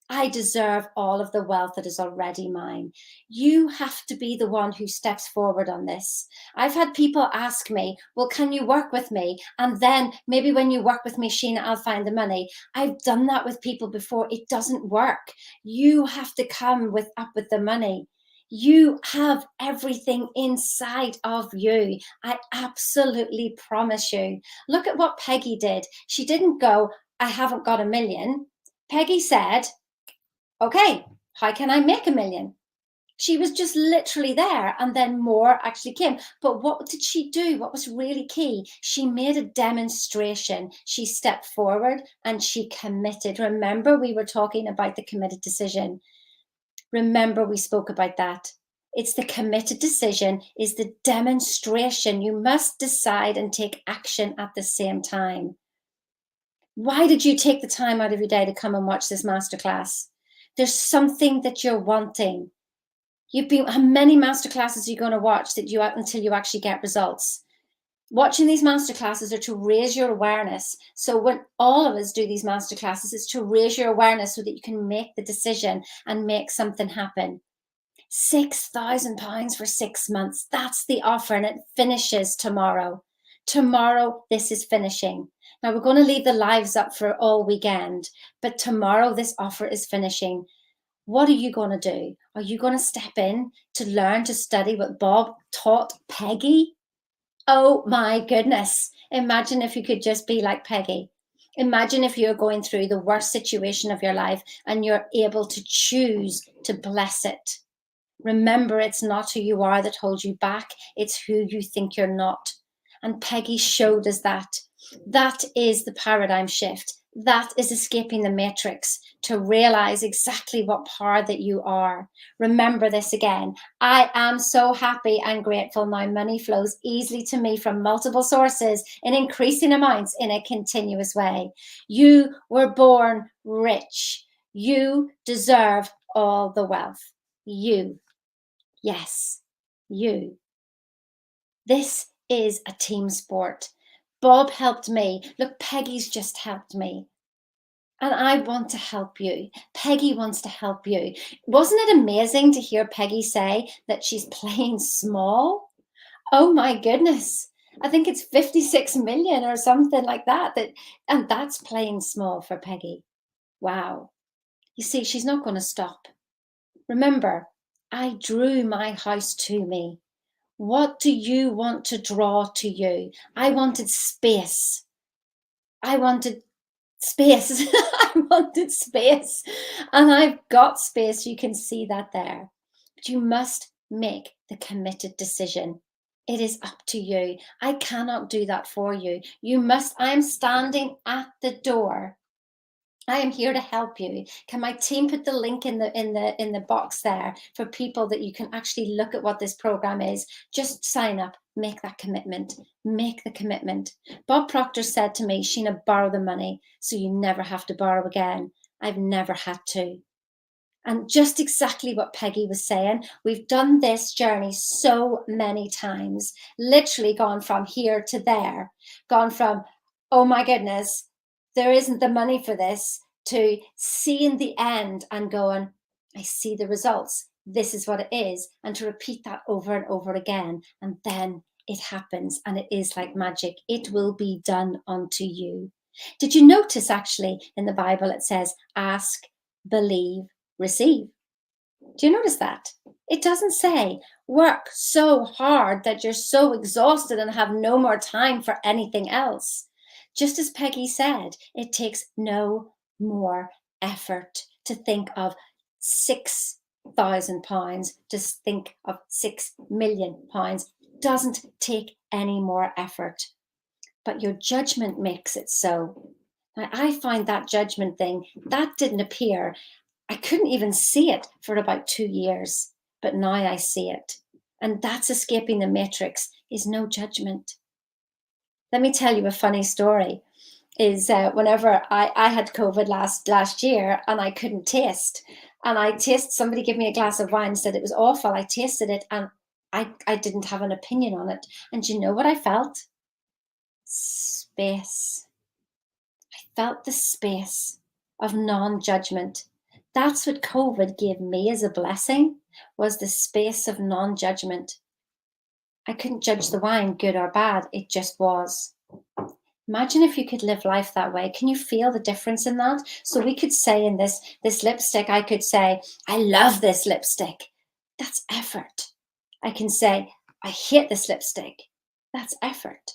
I deserve all of the wealth that is already mine. You have to be the one who steps forward on this. I've had people ask me, well, can you work with me? And then maybe when you work with me, Sheena, I'll find the money. I've done that with people before. It doesn't work. You have to come up with the money. You have everything inside of you. I absolutely promise you. Look at what Peggy did. She didn't go, I haven't got $1 million. Peggy said, okay, how can I make $1 million? She was just literally there, and then more actually came. But what did she do? What was really key? She made a demonstration. She stepped forward and she committed. Remember, we were talking about the committed decision. Remember, we spoke about that. It's the committed decision, is the demonstration. You must decide and take action at the same time. Why did you take the time out of your day to come and watch this masterclass? There's something that you're wanting. How many masterclasses are you going to watch until you actually get results? Watching these masterclasses are to raise your awareness. So when all of us do these masterclasses, it's to raise your awareness so that you can make the decision and make something happen. £6,000 for 6 months. That's the offer, and it finishes tomorrow. Tomorrow, this is finishing. Now, we're going to leave the lives up for all weekend, but tomorrow this offer is finishing. What are you going to do? Are you going to step in to learn to study what Bob taught Peggy? Oh my goodness. Imagine if you could just be like Peggy. Imagine if you're going through the worst situation of your life and you're able to choose to bless it. Remember, it's not who you are that holds you back. It's who you think you're not. And Peggy showed us that. That is the paradigm shift. That is escaping the matrix, to realize exactly what power that you are. Remember this again. I am so happy and grateful now. Money flows easily to me from multiple sources in increasing amounts in a continuous way. You were born rich. You deserve all the wealth. You. Yes, you. This is a team sport. Bob helped me. Look, Peggy's just helped me. And I want to help you. Peggy wants to help you. Wasn't it amazing to hear Peggy say that she's playing small? Oh my goodness. I think it's 56 million or something like that. And that's playing small for Peggy. Wow. You see, she's not going to stop. Remember, I drew my house to me. What do you want to draw to you? I wanted space. I wanted space. I wanted space. And I've got space. You can see that there. But you must make the committed decision. It is up to you. I cannot do that for you. You must. I'm standing at the door. I am here to help you. Can my team put the link in the box there for people that you can actually look at what this program is? Just sign up, make that commitment, make the commitment. Bob Proctor said to me, Sheena, borrow the money so you never have to borrow again. I've never had to. And just exactly what Peggy was saying, we've done this journey so many times, literally gone from here to there, gone from, oh my goodness, there isn't the money for this, to seeing the end and going, I see the results. This is what it is. And to repeat that over and over again. And then it happens and it is like magic. It will be done unto you. Did you notice actually in the Bible it says, ask, believe, receive? Do you notice that? It doesn't say work so hard that you're so exhausted and have no more time for anything else. Just as Peggy said, it takes no more effort to think of £6,000, to think of £6 million. Doesn't take any more effort. But your judgment makes it so. Now, I find that judgment thing, that didn't appear. I couldn't even see it for about 2 years, but now I see it. And that's escaping the matrix, is no judgment. Let me tell you a funny story. Is whenever I had COVID last year and I couldn't taste, and somebody gave me a glass of wine and said it was awful. I tasted it and I didn't have an opinion on it. And you know what I felt? Space. I felt the space of non-judgment. That's what COVID gave me as a blessing, was the space of non-judgment. I couldn't judge the wine, good or bad. It just was. Imagine if you could live life that way. Can you feel the difference in that? So we could say in this lipstick, I could say, I love this lipstick. That's effort. I can say, I hate this lipstick. That's effort.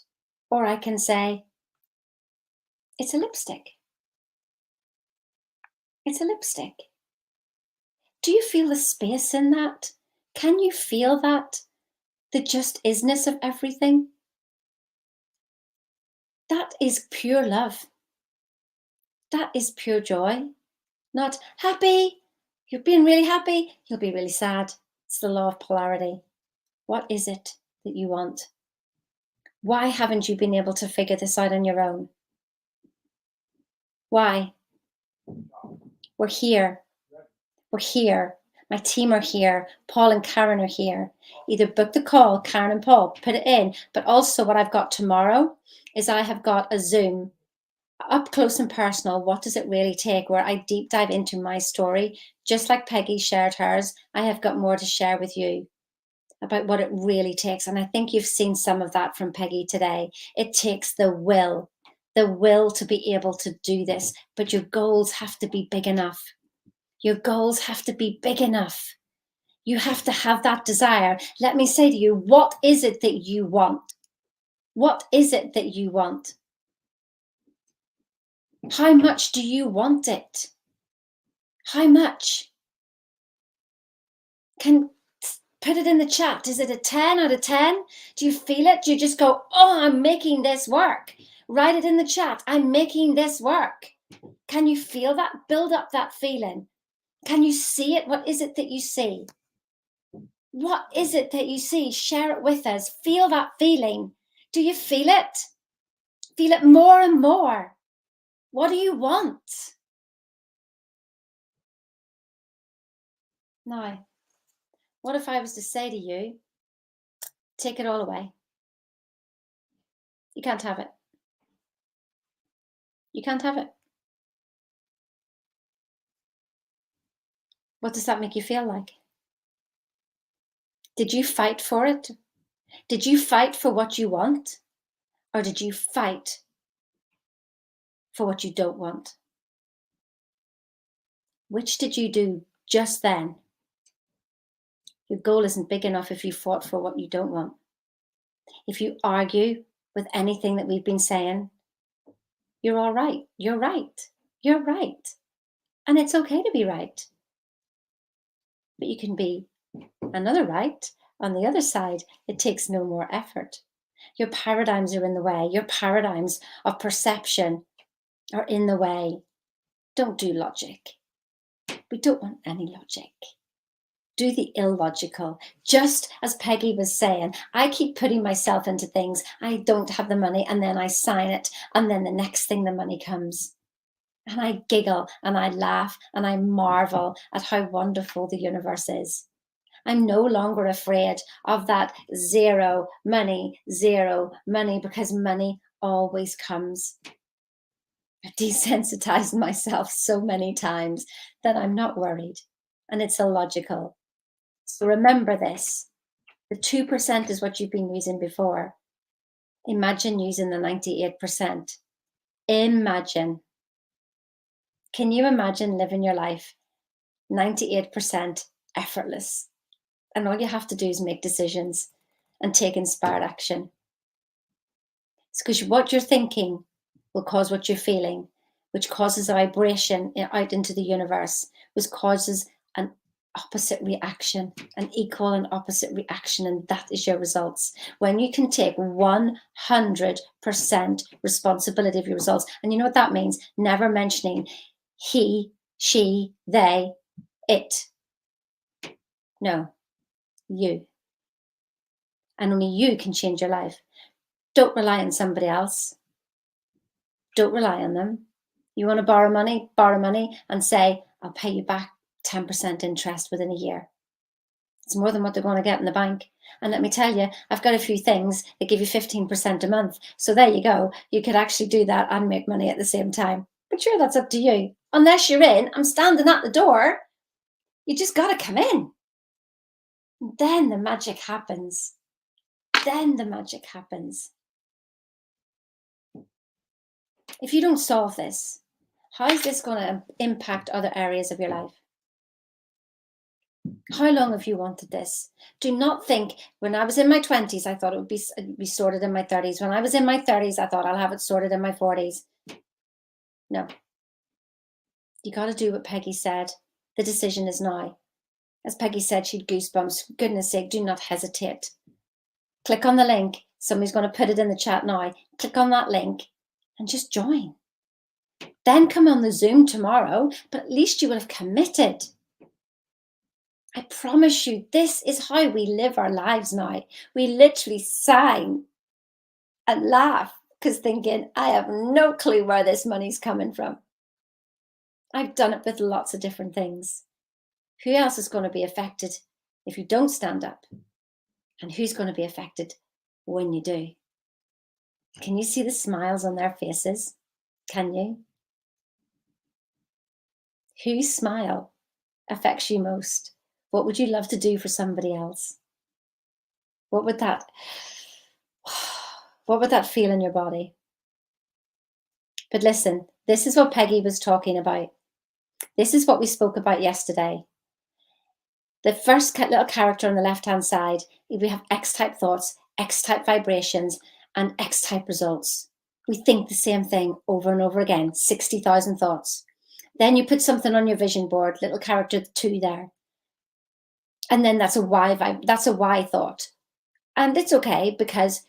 Or I can say, it's a lipstick. It's a lipstick. Do you feel the space in that? Can you feel that? The just isness of everything? That is pure love. That is pure joy. Not happy. You're being really happy. You'll be really sad. It's the law of polarity. What is it that you want? Why haven't you been able to figure this out on your own? Why? We're here. We're here. My team are here. Paul and Karen are here. Either book the call, Karen and Paul, put it in. But also what I've got tomorrow is I have got a Zoom, up close and personal. What does it really take? Where I deep dive into my story. Just like Peggy shared hers, I have got more to share with you about what it really takes. And I think you've seen some of that from Peggy today. It takes the will to be able to do this. But your goals have to be big enough. Your goals have to be big enough. You have to have that desire. Let me say to you, what is it that you want? What is it that you want? How much do you want it? How much? Put it in the chat. Is it a 10 out of 10? Do you feel it? Do you just go, oh, I'm making this work? Write it in the chat. I'm making this work. Can you feel that? Build up that feeling. Can you see it? What is it that you see? What is it that you see? Share it with us. Feel that feeling. Do you feel it? Feel it more and more. What do you want? Now, what if I was to say to you, take it all away? You can't have it. You can't have it. What does that make you feel like? Did you fight for it? Did you fight for what you want? Or did you fight for what you don't want? Which did you do just then? Your goal isn't big enough if you fought for what you don't want. If you argue with anything that we've been saying, you're all right. You're right. You're right. And it's okay to be right. But you can be another right on the other side. It takes no more effort. Your paradigms are in the way. Your paradigms of perception are in the way. Don't do logic. We don't want any logic. Do the illogical. Just as Peggy was saying, I keep putting myself into things. I don't have the money, and then I sign it, and then the next thing the money comes. And I giggle and I laugh and I marvel at how wonderful the universe is. I'm no longer afraid of that zero money, because money always comes. I've desensitized myself so many times that I'm not worried, and it's illogical. So remember this, the 2% is what you've been using before. Imagine using the 98%. Imagine. Can you imagine living your life 98% effortless? And all you have to do is make decisions and take inspired action. It's because what you're thinking will cause what you're feeling, which causes a vibration out into the universe, which causes an opposite reaction, an equal and opposite reaction, and that is your results. When you can take 100% responsibility of your results, and you know what that means? Never mentioning he, she, they, it. No, you. And only you can change your life. Don't rely on somebody else. Don't rely on them. You want to borrow money and say, I'll pay you back 10% interest within a year. It's more than what they're going to get in the bank. And let me tell you, I've got a few things that give you 15% a month. So there you go. You could actually do that and make money at the same time. But sure, that's up to you. Unless you're in, I'm standing at the door. You just got to come in. Then the magic happens. Then the magic happens. If you don't solve this, how is this going to impact other areas of your life? How long have you wanted this? Do not think, when I was in my 20s, I thought it would be sorted in my 30s. When I was in my 30s, I thought I'll have it sorted in my 40s. No. You got to do what Peggy said. The decision is now. As Peggy said, she'd goosebumps. For goodness sake, do not hesitate. Click on the link. Somebody's going to put it in the chat now. Click on that link and just join. Then come on the Zoom tomorrow, but at least you will have committed. I promise you, this is how we live our lives now. We literally sign and laugh because thinking, I have no clue where this money's coming from. I've done it with lots of different things. Who else is going to be affected if you don't stand up? And who's going to be affected when you do? Can you see the smiles on their faces? Can you? Whose smile affects you most? What would you love to do for somebody else? What would that feel in your body? But listen, this is what Peggy was talking about. This is what we spoke about yesterday. The first little character on the left-hand side, we have X-type thoughts, X-type vibrations, and X-type results. We think the same thing over and over again, 60,000 thoughts. Then you put something on your vision board, little character 2 there. And then that's a why vibe, that's a why thought. And it's okay because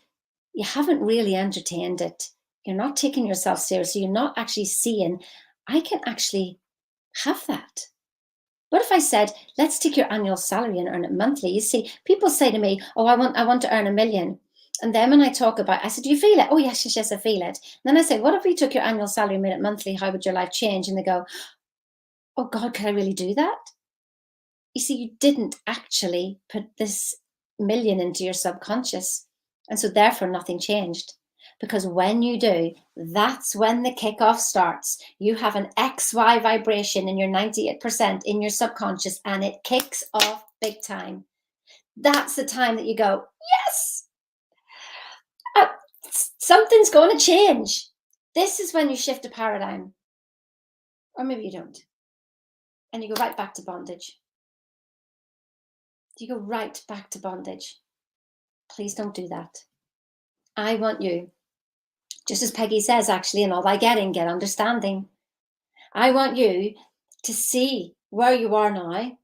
you haven't really entertained it. You're not taking yourself seriously. You're not actually seeing, I can actually have that. What if I said, let's take your annual salary and earn it monthly? You see, people say to me, oh, I want to earn $1 million. And then when I talk about, I said, do you feel it? Oh, yes, yes, yes, I feel it. And then I say, what if we took your annual salary and made it monthly? How would your life change? And they go, oh God, can I really do that? You see, you didn't actually put this million into your subconscious. And so therefore nothing changed. Because when you do, that's when the kickoff starts. You have an XY vibration in your 98% in your subconscious, and it kicks off big time. That's the time that you go, yes, something's going to change. This is when you shift a paradigm. Or maybe you don't. And you go right back to bondage. You go right back to bondage. Please don't do that. I want you, just as Peggy says, actually, in all thy getting, get understanding. I want you to see where you are now,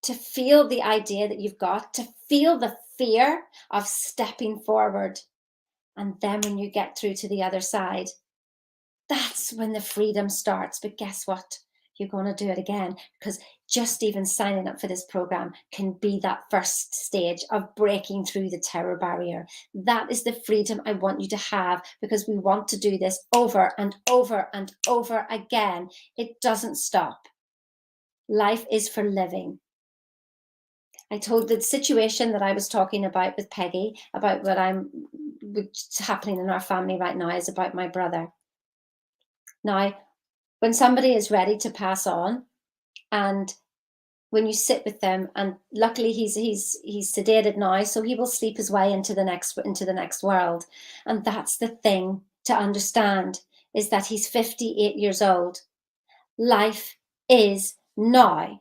to feel the idea that you've got, to feel the fear of stepping forward. And then when you get through to the other side, that's when the freedom starts. But guess what? You're going to do it again, because just even signing up for this program can be that first stage of breaking through the terror barrier. That is the freedom I want you to have, because we want to do this over and over and over again. It doesn't stop. Life is for living. I told the situation that I was talking about with Peggy, about what's happening in our family right now, is about my brother. Now, when somebody is ready to pass on, and when you sit with them, and luckily he's sedated now, so he will sleep his way into the next world. And that's the thing to understand, is that he's 58 years old. Life is now.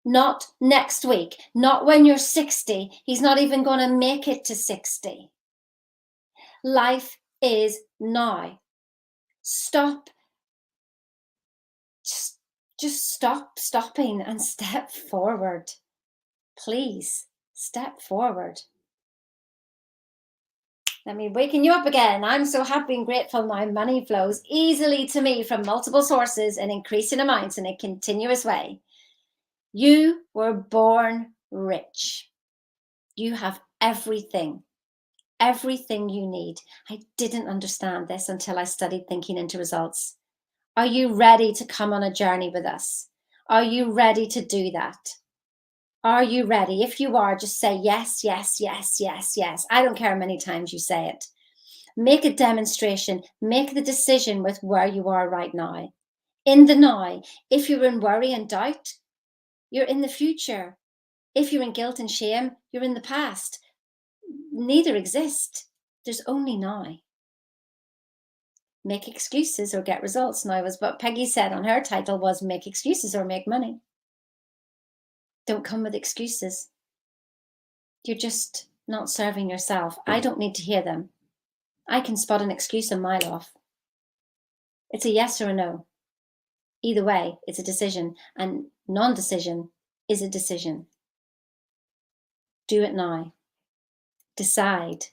Not next week, not when you're 60. He's not even going to make it to 60. Life is now. Stop. Just stop stopping and step forward. Please step forward. Let me waken you up again. I'm so happy and grateful now. Money flows easily to me from multiple sources in increasing amounts in a continuous way. You were born rich. You have everything you need. I didn't understand this until I studied Thinking into Results. Are you ready to come on a journey with us? Are you ready to do that? Are you ready? If you are, just say yes, yes, yes, yes, yes. I don't care how many times you say it. Make a demonstration. Make the decision with where you are right now. In the now. If you're in worry and doubt, you're in the future. If you're in guilt and shame, you're in the past. Neither exist. There's only now. Make excuses or get results. Now, was what Peggy said on her title was make excuses or make money. Don't come with excuses. You're just not serving yourself. I don't need to hear them. I can spot an excuse a mile off. It's a yes or a no. Either way, it's a decision, and non-decision is a decision. Do it now. Decide.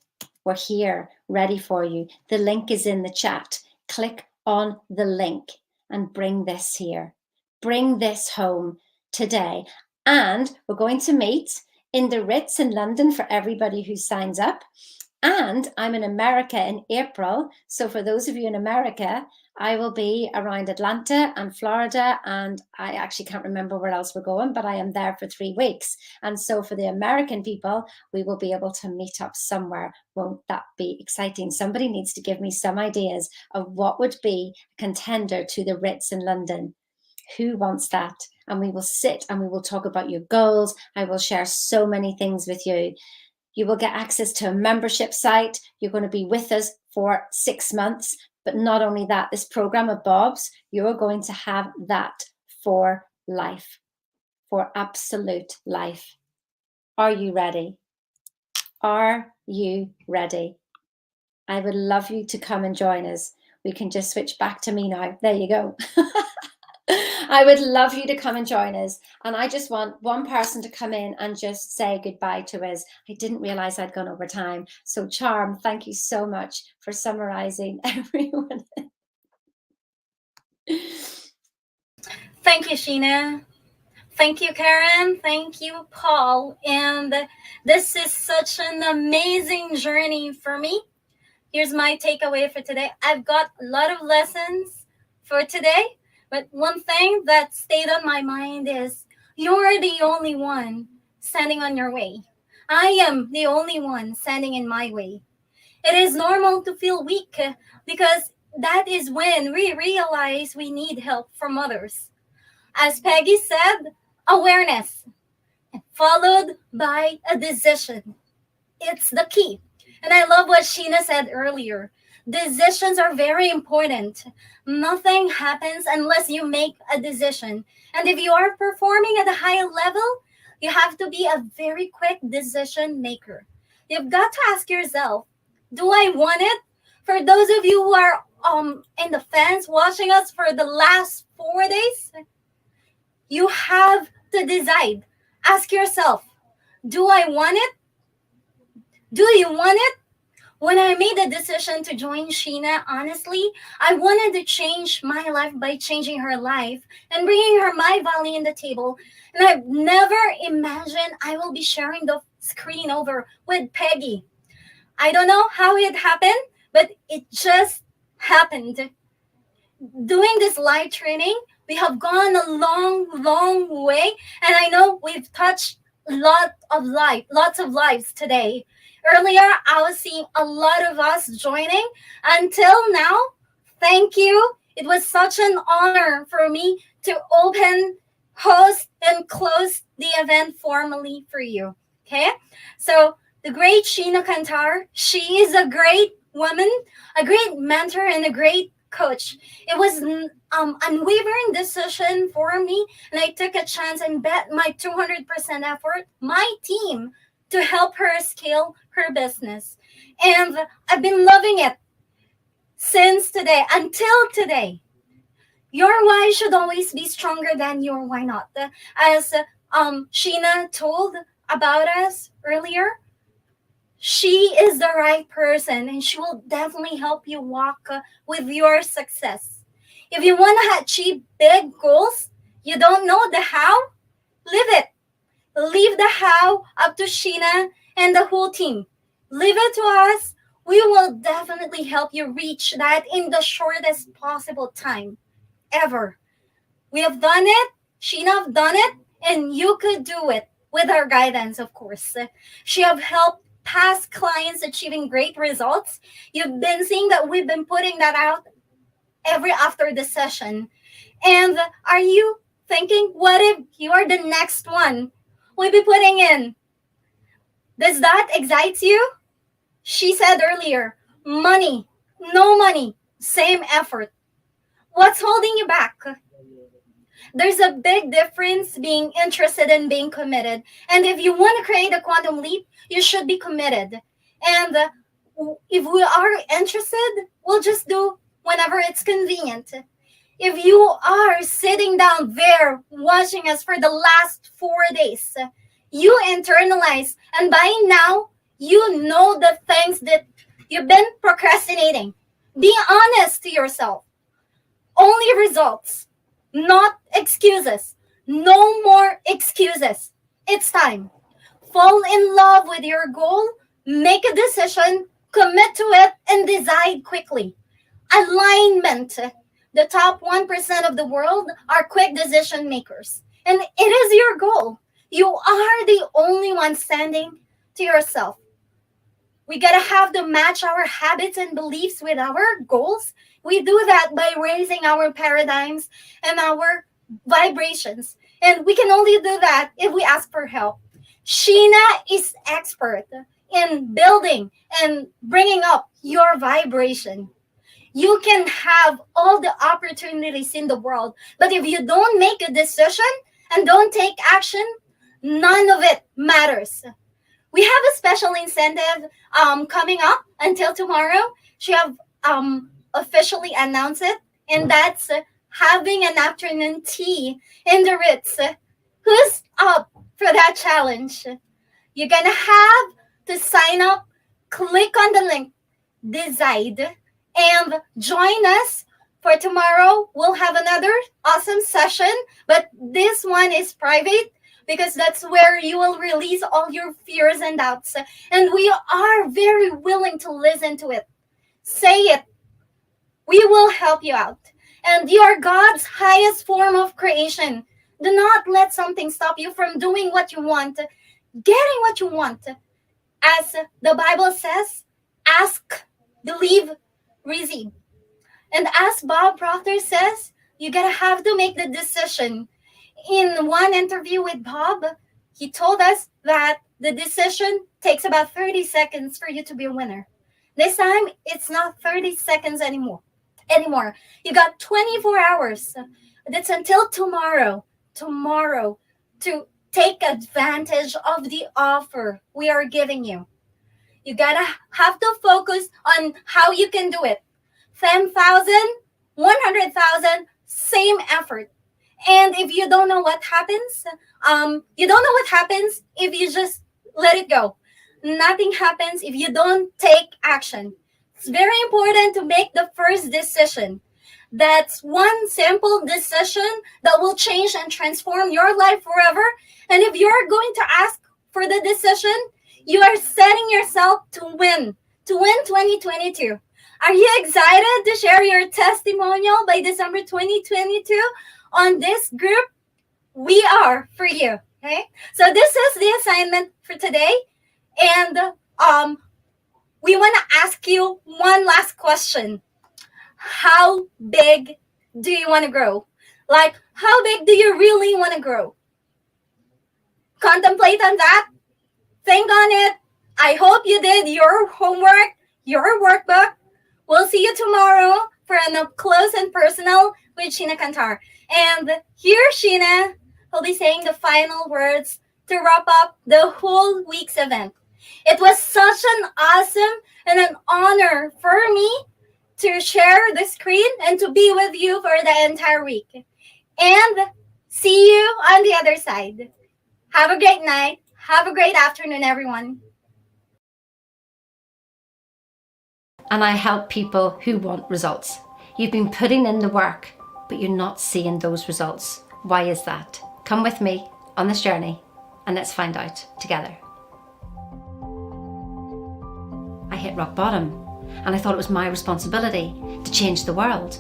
We're here, ready for you. The link is in the chat. Click on the link and bring this here. Bring this home today. And we're going to meet in the Ritz in London for everybody who signs up. And I'm in America in April. So for those of you in America, I will be around Atlanta and Florida, and I actually can't remember where else we're going, but I am there for 3 weeks. And so for the American people, we will be able to meet up somewhere. Won't that be exciting? Somebody needs to give me some ideas of what would be a contender to the Ritz in London. Who wants that? And we will sit and we will talk about your goals. I will share so many things with you. You will get access to a membership site. You're going to be with us for 6 months. But not only that, this program of Bob's, you're going to have that for life, for absolute life. Are you ready? Are you ready? I would love you to come and join us. We can just switch back to me now. There you go. I would love you to come and join us. And I just want one person to come in and just say goodbye to us. I didn't realize I'd gone over time. So Charm, thank you so much for summarizing everyone. Thank you, Sheena. Thank you, Karen. Thank you, Paul. And this is such an amazing journey for me. Here's my takeaway for today. I've got a lot of lessons for today, but one thing that stayed on my mind is you're the only one standing on your way. I am the only one standing in my way. It is normal to feel weak because that is when we realize we need help from others. As Peggy said, awareness followed by a decision. It's the key. And I love what Sheena said earlier. Decisions are very important. Nothing happens unless you make a decision. And if you are performing at a high level, you have to be a very quick decision maker. You've got to ask yourself, do I want it? For those of you who are in the fence watching us for the last 4 days, you have to decide. Ask yourself, do I want it? Do you want it? When I made the decision to join Sheena, honestly, I wanted to change my life by changing her life and bringing her my value in the table. And I've never imagined I will be sharing the screen over with Peggy. I don't know how it happened, but it just happened. Doing this live training, we have gone a long way, and I know we've touched lots of lives today. Earlier, I was seeing a lot of us joining. Until now, thank you. It was such an honor for me to open, host, and close the event formally for you. Okay? So, the great Sheena Kantar, she is a great woman, a great mentor, and a great coach. It was unwavering decision for me, and I took a chance and bet my 200% effort, my team, to help her scale her business. And I've been loving it since today, until today. Your why should always be stronger than your why not. As Sheena told about us earlier, she is the right person and she will definitely help you walk with your success. If you want to achieve big goals, you don't know the how, live it. Leave the how up to Sheena and the whole team. Leave it to us. We will definitely help you reach that in the shortest possible time ever. We have done it. Sheena have done it. And you could do it with our guidance, of course. She have helped past clients achieving great results. You've been seeing that we've been putting that out every after the session. And are you thinking, what if you are the next one we'll be putting in? Does that excite you? She said earlier, money, no money, same effort. What's holding you back? There's a big difference being interested and being committed. And if you want to create a quantum leap, you should be committed. And if we are interested, we'll just do whenever it's convenient. If you are sitting down there watching us for the last 4 days, you internalize, and by now, you know the things that you've been procrastinating. Be honest to yourself. Only results, not excuses. No more excuses. It's time. Fall in love with your goal, make a decision, commit to it, and decide quickly. Alignment. The top 1% of the world are quick decision makers. And it is your goal. You are the only one standing to yourself. We got to have to match our habits and beliefs with our goals. We do that by raising our paradigms and our vibrations. And we can only do that if we ask for help. Sheena is expert in building and bringing up your vibration. You can have all the opportunities in the world, but if you don't make a decision and don't take action, none of it matters. We have a special incentive coming up until tomorrow. She have officially announced it, and that's having an afternoon tea in the Ritz. Who's up for that challenge? You're gonna have to sign up, click on the link, decide, and join us for tomorrow. We'll have another awesome session, but this one is private because that's where you will release all your fears and doubts. And we are very willing to listen to it. Say it. We will help you out. And you are God's highest form of creation. Do not let something stop you from doing what you want, getting what you want. As the Bible says, ask, believe, receive. And as Bob Proctor says, you gotta have to make the decision. In one interview with Bob, he told us that the decision takes about 30 seconds for you to be a winner. This time, it's not 30 seconds anymore. You got 24 hours. That's until tomorrow to take advantage of the offer we are giving you. You gotta have to focus on how you can do it. 10,000, 100,000, same effort. And if you don't know what happens, you don't know what happens if you just let it go. Nothing happens if you don't take action. It's very important to make the first decision. That's one simple decision that will change and transform your life forever. And if you're going to ask for the decision, you are setting yourself to win 2022. Are you excited to share your testimonial by December 2022 on this group? We are for you. Okay, so this is the assignment for today, and we want to ask you one last question. How big do you want to grow? Like, how big do you really want to grow? Contemplate on that. Think on it. I hope you did your homework, your workbook. We'll see you tomorrow for an up close and personal with Sheena Kantar. And here, Sheena will be saying the final words to wrap up the whole week's event. It was such an awesome and an honor for me to share the screen and to be with you for the entire week. And see you on the other side. Have a great night. Have a great afternoon, everyone. And I help people who want results. You've been putting in the work, but you're not seeing those results. Why is that? Come with me on this journey and let's find out together. I hit rock bottom and I thought it was my responsibility to change the world.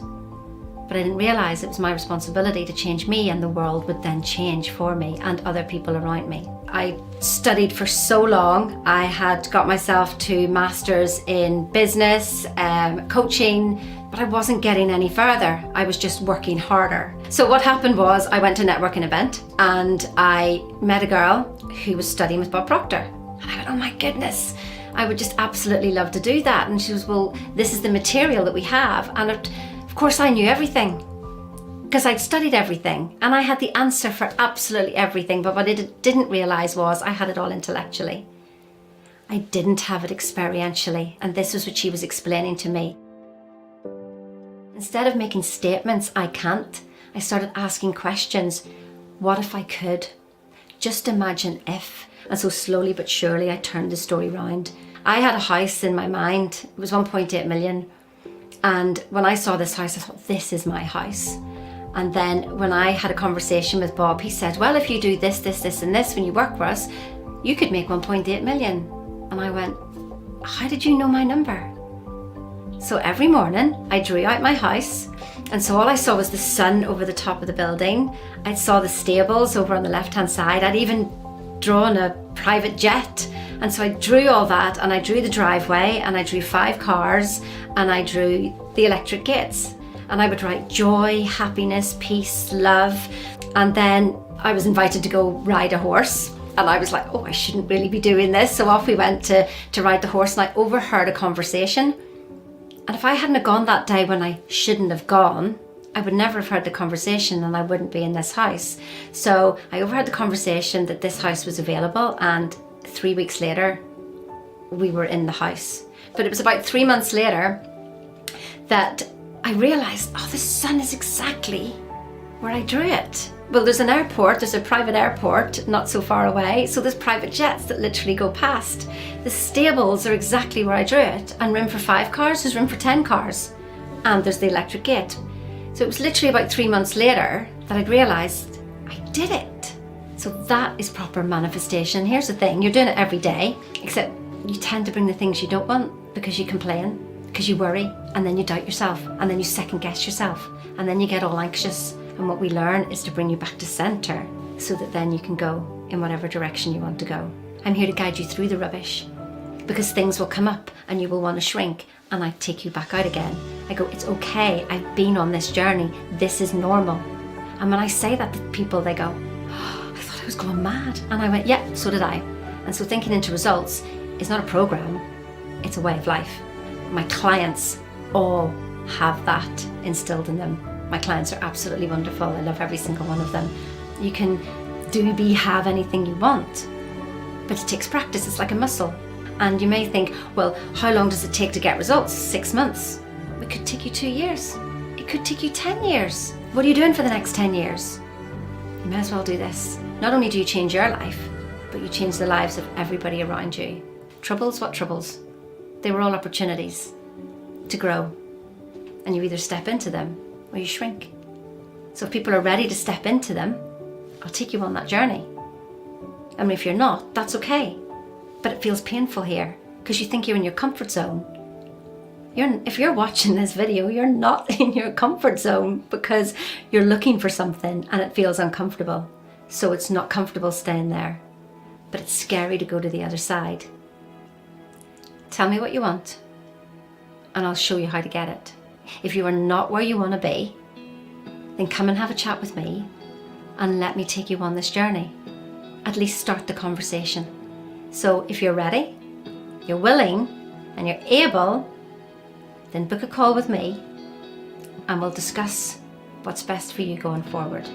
But I didn't realise it was my responsibility to change me, and the world would then change for me and other people around me. I studied for so long. I had got myself to masters in business, coaching, but I wasn't getting any further. I was just working harder. So what happened was I went to a networking event and I met a girl who was studying with Bob Proctor. And I went, oh my goodness, I would just absolutely love to do that. And she was, well, this is the material that we have. And of course I knew everything because I'd studied everything and I had the answer for absolutely everything. But what I didn't realise was I had it all intellectually. I didn't have it experientially. And this was what she was explaining to me. Instead of making statements, I can't, I started asking questions. What if I could? Just imagine if. And so slowly but surely I turned the story round. I had a house in my mind. It was 1.8 million. And when I saw this house, I thought, this is my house. And then when I had a conversation with Bob, he said, well, if you do this, this, this, and this, when you work for us, you could make 1.8 million. And I went, how did you know my number? So every morning I drew out my house, and so all I saw was the sun over the top of the building. I saw the stables over on the left-hand side. I'd even drawn a private jet. And so I drew all that, and I drew the driveway, and I drew 5 cars, and I drew the electric gates. And I would write joy, happiness, peace, love. And then I was invited to go ride a horse. And I was like, oh, I shouldn't really be doing this. So off we went to ride the horse, and I overheard a conversation. And if I hadn't have gone that day when I shouldn't have gone, I would never have heard the conversation and I wouldn't be in this house. So I overheard the conversation that this house was available, and 3 weeks later, we were in the house. But it was about 3 months later that I realised, oh, the sun is exactly where I drew it. Well, there's an airport, there's a private airport not so far away, so there's private jets that literally go past. The stables are exactly where I drew it, and room for 5 cars, there's room for 10 cars, and there's the electric gate. So it was literally about 3 months later that I'd realised I did it. So that is proper manifestation. Here's the thing, you're doing it every day, except you tend to bring the things you don't want because you complain, because you worry, and then you doubt yourself, and then you second guess yourself, and then you get all anxious. And what we learn is to bring you back to center so that then you can go in whatever direction you want to go. I'm here to guide you through the rubbish, because things will come up and you will want to shrink, and I take you back out again. I go, it's okay, I've been on this journey, this is normal. And when I say that to people, they go, oh, I thought I was going mad. And I went, yeah, so did I. And so thinking into results is not a program, it's a way of life. My clients all have that instilled in them. My clients are absolutely wonderful. I love every single one of them. You can have anything you want, but it takes practice. It's like a muscle. And you may think, well, how long does it take to get results? 6 months. It could take you 2 years. It could take you 10 years. What are you doing for the next 10 years? You may as well do this. Not only do you change your life, but you change the lives of everybody around you. Troubles, what troubles? They were all opportunities to grow. And you either step into them or you shrink. So if people are ready to step into them, I'll take you on that journey. I mean, if you're not, that's okay. But it feels painful here because you think you're in your comfort zone. If you're watching this video, you're not in your comfort zone because you're looking for something and it feels uncomfortable. So it's not comfortable staying there, but it's scary to go to the other side. Tell me what you want and I'll show you how to get it. If you are not where you want to be, then come and have a chat with me and let me take you on this journey. At least start the conversation. So if you're ready, you're willing, and you're able, then book a call with me and we'll discuss what's best for you going forward.